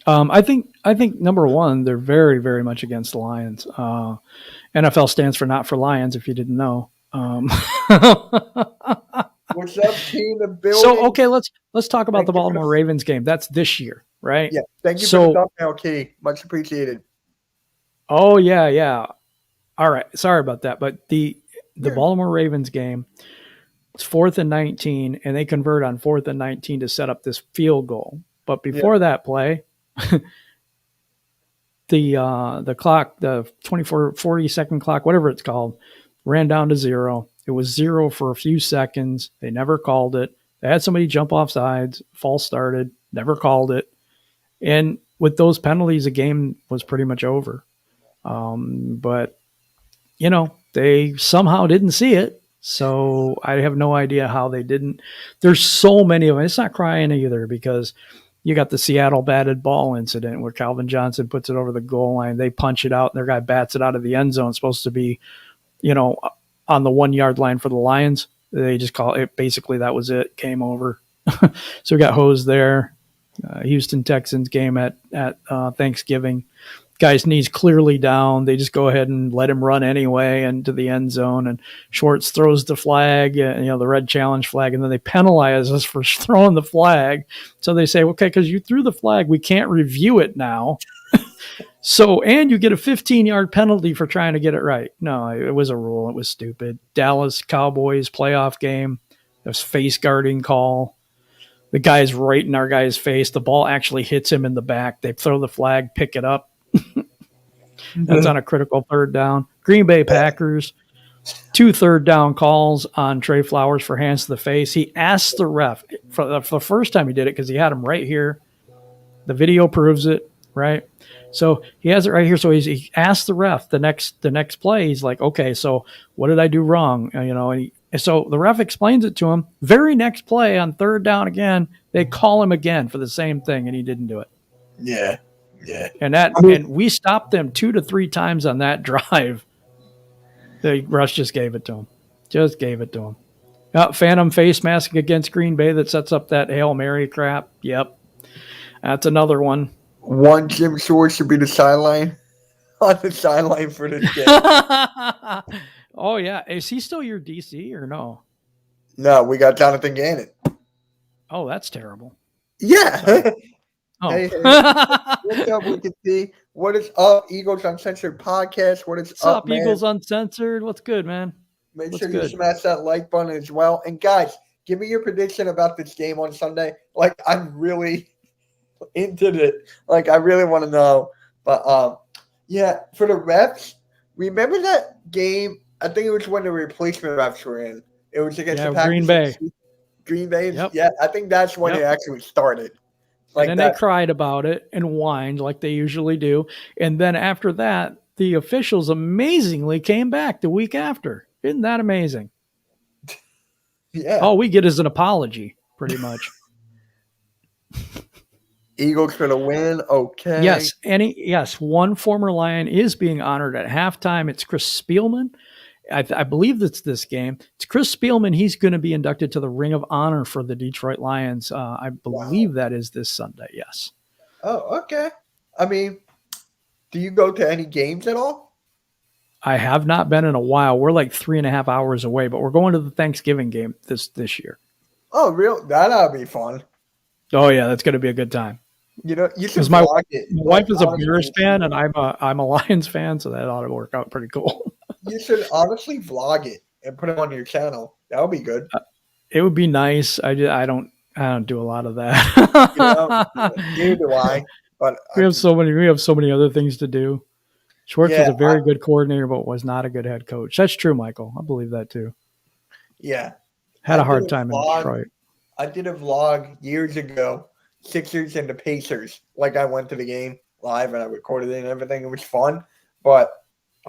I think number one, they're very, very much against the Lions. NFL stands for not for Lions, if you didn't know. What's up, team? The building. So okay, let's talk about the Baltimore Ravens game. That's this year, right? Yeah. Thank you for the thumbnail, Key. Much appreciated. Oh yeah. All right. Sorry about that, but the Baltimore Ravens game, it's 4th and 19, and they convert on 4th and 19 to set up this field goal. But before that play, the clock, the 40-second clock, whatever it's called, ran down to 0. It was 0 for a few seconds. They never called it. They had somebody jump off sides, false started, never called it. And with those penalties, the game was pretty much over. But, they somehow didn't see it. So I have no idea how they didn't. There's so many of them. It's not crying either because you got the Seattle batted ball incident where Calvin Johnson puts it over the goal line. They punch it out, and their guy bats it out of the end zone. It's supposed to be, on the 1-yard line for the Lions. They just call it. Basically, that was it. Game over. So we got hosed there. Houston Texans game at Thanksgiving. Guy's knees clearly down. They just go ahead and let him run anyway into the end zone. And Schwartz throws the flag, the red challenge flag, and then they penalize us for throwing the flag. So they say, okay, because you threw the flag, we can't review it now. So, and you get a 15-yard penalty for trying to get it right. No, it was a rule. It was stupid. Dallas Cowboys playoff game. There's face guarding call. The guy's right in our guy's face. The ball actually hits him in the back. They throw the flag, pick it up. That's on a critical third down. Green Bay Packers, 2 third down calls on Trey Flowers for hands to the face. He asked the ref for the first time he did it because he had him right here. The video proves it, right? So he has it right here. So he asked the ref the next play. He's like, okay, so what did I do wrong? And so the ref explains it to him. Very next play on third down again, they call him again for the same thing, and he didn't do it. Yeah. And we stopped them 2 to 3 times on that drive. The Rush just gave it to him. Phantom face mask against Green Bay that sets up that Hail Mary crap. Yep. That's another one. One Jim Shore should be on the sideline for this game. Oh, yeah. Is he still your DC or no? No, we got Jonathan Gannon. Oh, that's terrible. Yeah. Oh. Hey, what's up, we can see? What is up, Eagles Uncensored Podcast? What's up, man? Eagles Uncensored? What's good, man? Make sure you smash that like button as well. And guys, give me your prediction about this game on Sunday. Like, I'm really into it. Like, I really want to know. But yeah, for the refs, remember that game? I think it was when the replacement refs were in. It was against the Packers. Green Bay. Green Bay. Yep. Yeah, I think that's when it actually started. Like and then they cried about it and whined like they usually do. And then after that, the officials amazingly came back the week after. Isn't that amazing? Yeah. All we get is an apology, pretty much. Eagles for the win. Okay. Yes. One former Lion is being honored at halftime. It's Chris Spielman. I believe that's this game. It's Chris Spielman. He's going to be inducted to the Ring of Honor for the Detroit Lions. I believe that is this Sunday. Yes. Oh, okay. I mean, do you go to any games at all? I have not been in a while. We're like 3.5 hours away, but we're going to the Thanksgiving game this year. Oh, real? That'll be fun. Oh yeah, that's going to be a good time. You should my wife is a Bears fan and I'm a Lions fan, so that ought to work out pretty cool. You should honestly vlog it and put it on your channel. That would be good. It would be nice. I don't do a lot of that. Neither do I. But we have so many other things to do. Schwartz was a very good coordinator, but was not a good head coach. That's true, Michael. I believe that too. Yeah. Had a hard time in Detroit. I did a vlog years ago, Sixers and the Pacers. Like I went to the game live and I recorded it and everything. It was fun, but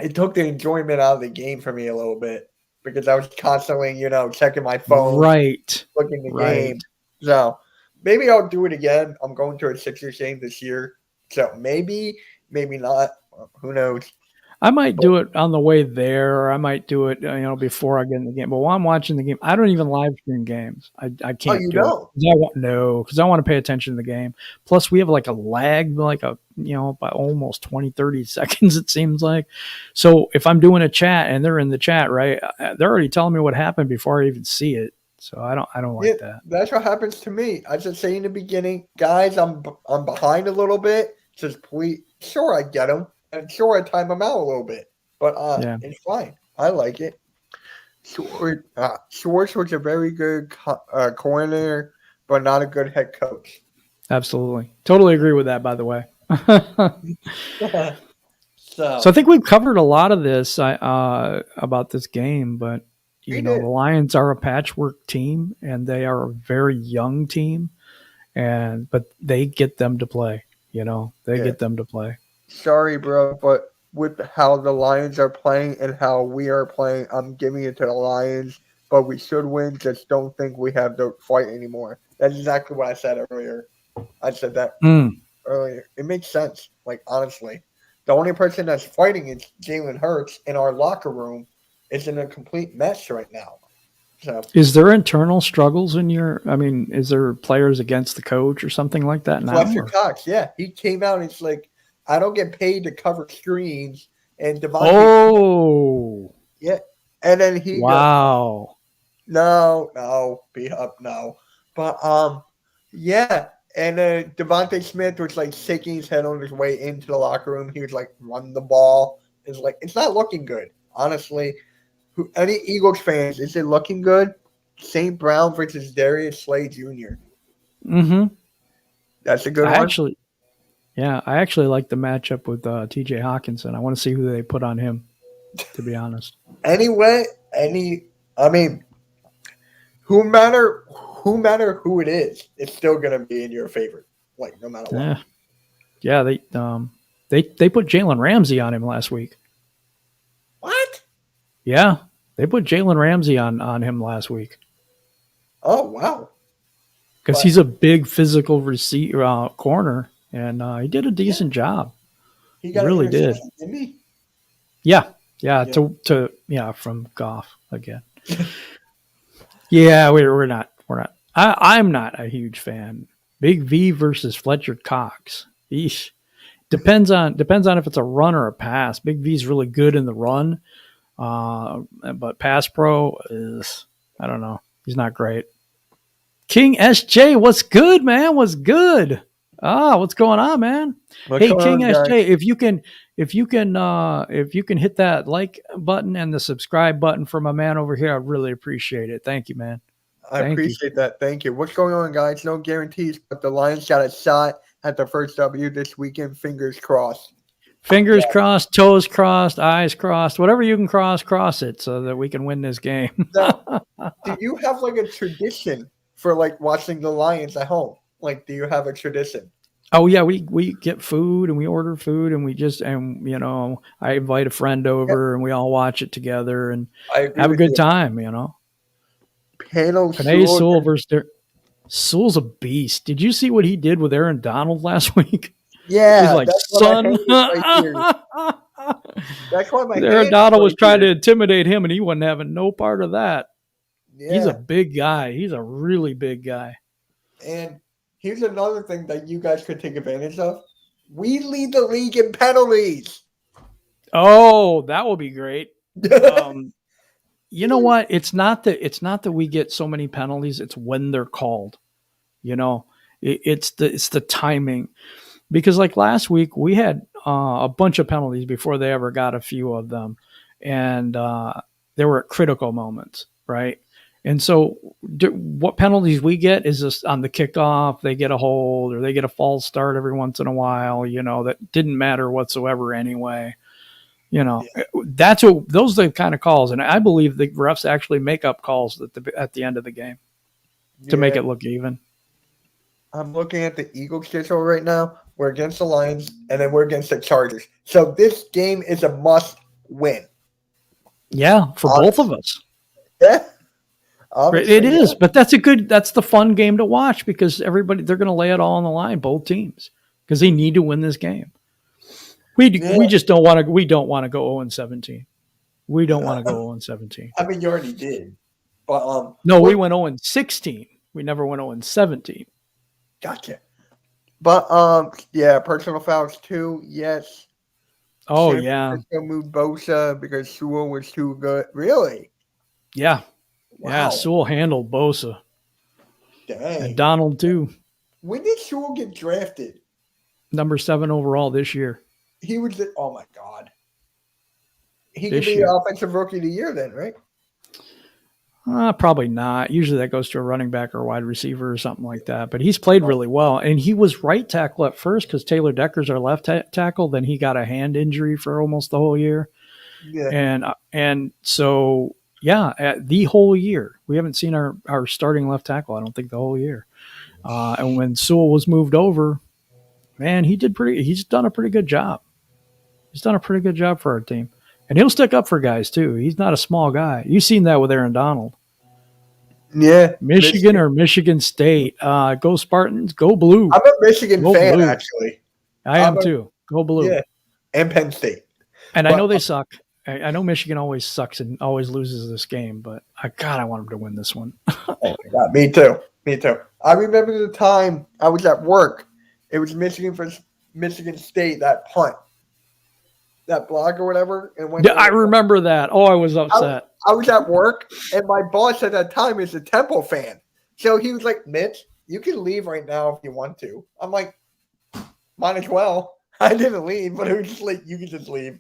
it took the enjoyment out of the game for me a little bit because I was constantly, checking my phone, looking at the game. So maybe I'll do it again. I'm going to a Sixers game this year, so maybe not. Who knows? I might do it on the way there, or I might do it, before I get in the game. But while I'm watching the game, I don't even live stream games. I can't. Oh, you don't? Because I want to pay attention to the game. Plus, we have like a lag, by almost 20, 30 seconds, it seems like. So if I'm doing a chat and they're in the chat, right, they're already telling me what happened before I even see it. So I don't like that. That's what happens to me. I just say in the beginning, guys, I'm behind a little bit. Just please, sure, I get them. And sure, I time them out a little bit, but It's fine. I like it. Schwartz was a very good coordinator, but not a good head coach. Absolutely. Totally agree with that, by the way. So I think we've covered a lot of this about this game, but the Lions are a patchwork team, and they are a very young team, but they get them to play. Get them to play. Sorry, bro, but with how the Lions are playing and how we are playing, I'm giving it to the Lions, but we should win. Just don't think we have the fight anymore. That's exactly what I said earlier. I said that earlier. It makes sense. Like, honestly, the only person that's fighting is Jalen Hurts, and our locker room is in a complete mess right now. So, is there internal struggles is there players against the coach or something like that now? Fletcher Cox, yeah. He came out and it's like, I don't get paid to cover screens. And Devontae, Oh, yeah. And then he goes, wow. no, be up, no. But yeah. And then Devontae Smith was like shaking his head on his way into the locker room. He was like, run the ball. It's like it's not looking good, honestly. Any Eagles fans, is it looking good? St. Brown versus Darius Slay Jr. Mm-hmm. That's a good I one. actually, yeah, I actually like the matchup with T.J. Hawkinson. I want to see who they put on him. To be honest. Anyway, I mean, who matter who it is, it's still gonna be in your favor. Like no matter what. Yeah. They put Jalen Ramsey on him last week. What? Yeah, they put Jalen Ramsey on him last week Oh wow. because he's a big physical receiver corner, and he did a decent job. He He got really an did. interception, didn't he? Yeah. From Goff again. Yeah, we're not. I'm not a huge fan. Big V versus Fletcher Cox. Eesh. Depends on if it's a run or a pass. Big V's really good in the run, but pass pro is, I don't know. He's not great. King SJ, what's good, man? What's good? What's going on, man? Hey, King SJ, if you can hit that like button and the subscribe button for my man over here, I really appreciate it. Thank you, man. I appreciate that. Thank you. What's going on, guys? No guarantees, but the Lions got a shot at the first W this weekend. Fingers crossed. Fingers crossed, toes crossed, eyes crossed, whatever you can cross it so that we can win this game. Now, do you have like a tradition for like watching the Lions at home? Like, do you have a tradition? Oh yeah, we get food and we order food and I invite a friend over and we all watch it together and have a good time. Panay Sewell versus Sewell's a beast. Did you see what he did with Aaron Donald last week? Yeah, he's like, son. That's why my Aaron Donald was trying to intimidate him, and he wasn't having no part of that. Yeah. He's a big guy. He's a really big guy. And here's another thing that you guys could take advantage of. We lead the league in penalties. Oh, that will be great. You know what? It's not that we get so many penalties. It's when they're called. It's the timing. Because like last week, we had a bunch of penalties before they ever got a few of them. And they were at critical moments, right? And so what penalties we get is just on the kickoff, they get a hold or they get a false start every once in a while, that didn't matter whatsoever anyway. Those are the kind of calls. And I believe the refs actually make up calls at the end of the game to make it look even. I'm looking at the Eagles schedule right now. We're against the Lions, and then we're against the Chargers. So this game is a must win. Yeah, for both of us. Yeah. It is, but that's the fun game to watch because they're going to lay it all on the line, both teams, because they need to win this game. We just don't want to go 0-17. We don't want to go 0-17. I mean, you already did. But no, we went 0-16. We never went 0-17. Gotcha. But personal fouls too. Yes. Oh yeah. Moved Bosa because Sewell was too good. Really? Yeah. Wow. Yeah. Sewell handled Bosa. Dang. And Donald too. When did Sewell get drafted? Number 7 overall this year. He was. Oh my God. He could be the offensive rookie of the year then, right? Probably not. Usually that goes to a running back or a wide receiver or something like that. But he's played really well. And he was right tackle at first because Taylor Decker's our left tackle. Then he got a hand injury for almost the whole year. Yeah. And so, the whole year. We haven't seen our starting left tackle, I don't think, the whole year. And when Sewell was moved over, man, he's done a pretty good job. He's done a pretty good job for our team. And he'll stick up for guys, too. He's not a small guy. You've seen that with Aaron Donald. Yeah. Michigan or Michigan State. Go Spartans. Go Blue. I'm a Michigan fan, actually. I am, too. Go Blue. Yeah. And Penn State. And I know they suck. I know Michigan always sucks and always loses this game. But, I want them to win this one. Oh, my God. Me too. I remember the time I was at work. It was Michigan versus Michigan State that punt, that block or whatever. And when Yeah, I remember that. Oh, I was upset. I was at work, and my boss at that time is a Temple fan. So he was like, Mitch, you can leave right now if you want to. I'm like, might as well. I didn't leave, but it was just like, you can just leave.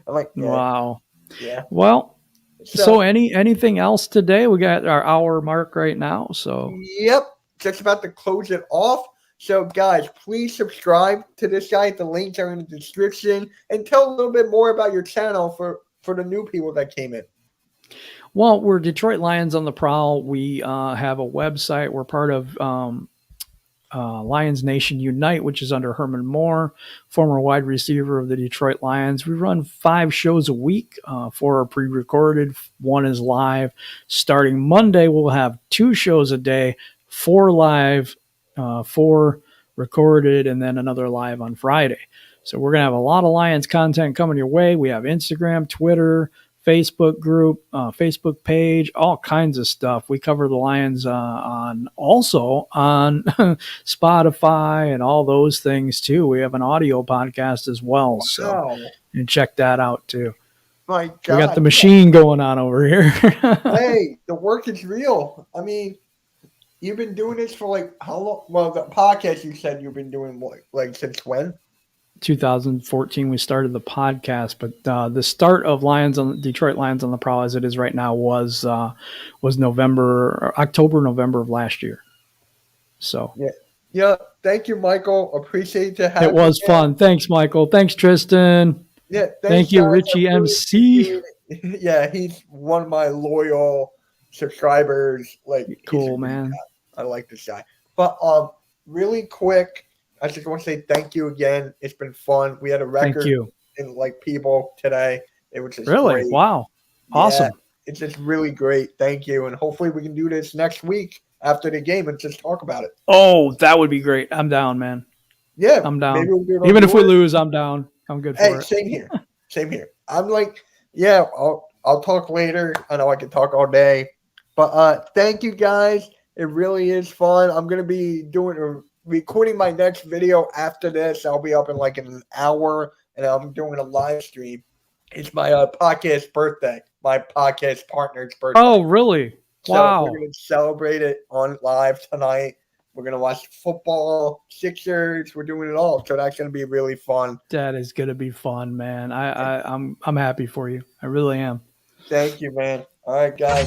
I'm like, yeah. Wow. Yeah. Well, so anything else today? We got our hour mark right now. So yep, just about to close it off. So guys, please subscribe to this guy. The links are in the description, and tell a little bit more about your channel for the new people that came in. Well, we're Detroit Lions on the Prowl. We have a website. We're part of Lions Nation Unite, which is under Herman Moore, former wide receiver of the Detroit Lions. We run 5 shows a week. 4 are pre-recorded. 1 is live. Starting Monday, we'll have 2 shows a day, 4 live, 4 recorded, and then another live on Friday. So we're going to have a lot of Lions content coming your way. We have Instagram, Twitter, Facebook group, Facebook page, all kinds of stuff. We cover the Lions also on Spotify and all those things too. We have an audio podcast as well, so you can check that out too. My God, we got the machine going on over here. Hey, the work is real. I mean, you've been doing this for like how long? Well, the podcast you said you've been doing like since when? 2014 we started the podcast, but the start of Detroit Lions on the Prowl as it is right now was October, November of last year. So yeah. Thank you, Michael. Appreciate to have you. It was fun. Thanks, Michael. Thanks, Tristan. Yeah, thank you, Richie MC. Yeah, he's one of my loyal subscribers. Like, cool, man. I like this guy. But really quick, I just want to say thank you again. It's been fun. We had a record in like people today. It was just really great. Wow, awesome. Yeah, it's just really great. Thank you, and hopefully we can do this next week after the game and just talk about it. Oh, that would be great. I'm down, man. Yeah, I'm down. Maybe we'll do it even if we lose, I'm down. I'm good for it. Same here. Same here. I'm like, yeah, I'll talk later. I know I can talk all day, but thank you guys. It really is fun. I'm gonna be recording my next video after this. I'll be up in like an hour, and I'm doing a live stream. It's my podcast birthday, my podcast partner's birthday. Oh, really? Wow. So we're going to celebrate it on live tonight. We're going to watch football, Sixers. We're doing it all. So that's going to be really fun. That is going to be fun, man. I'm happy for you. I really am. Thank you, man. All right, guys.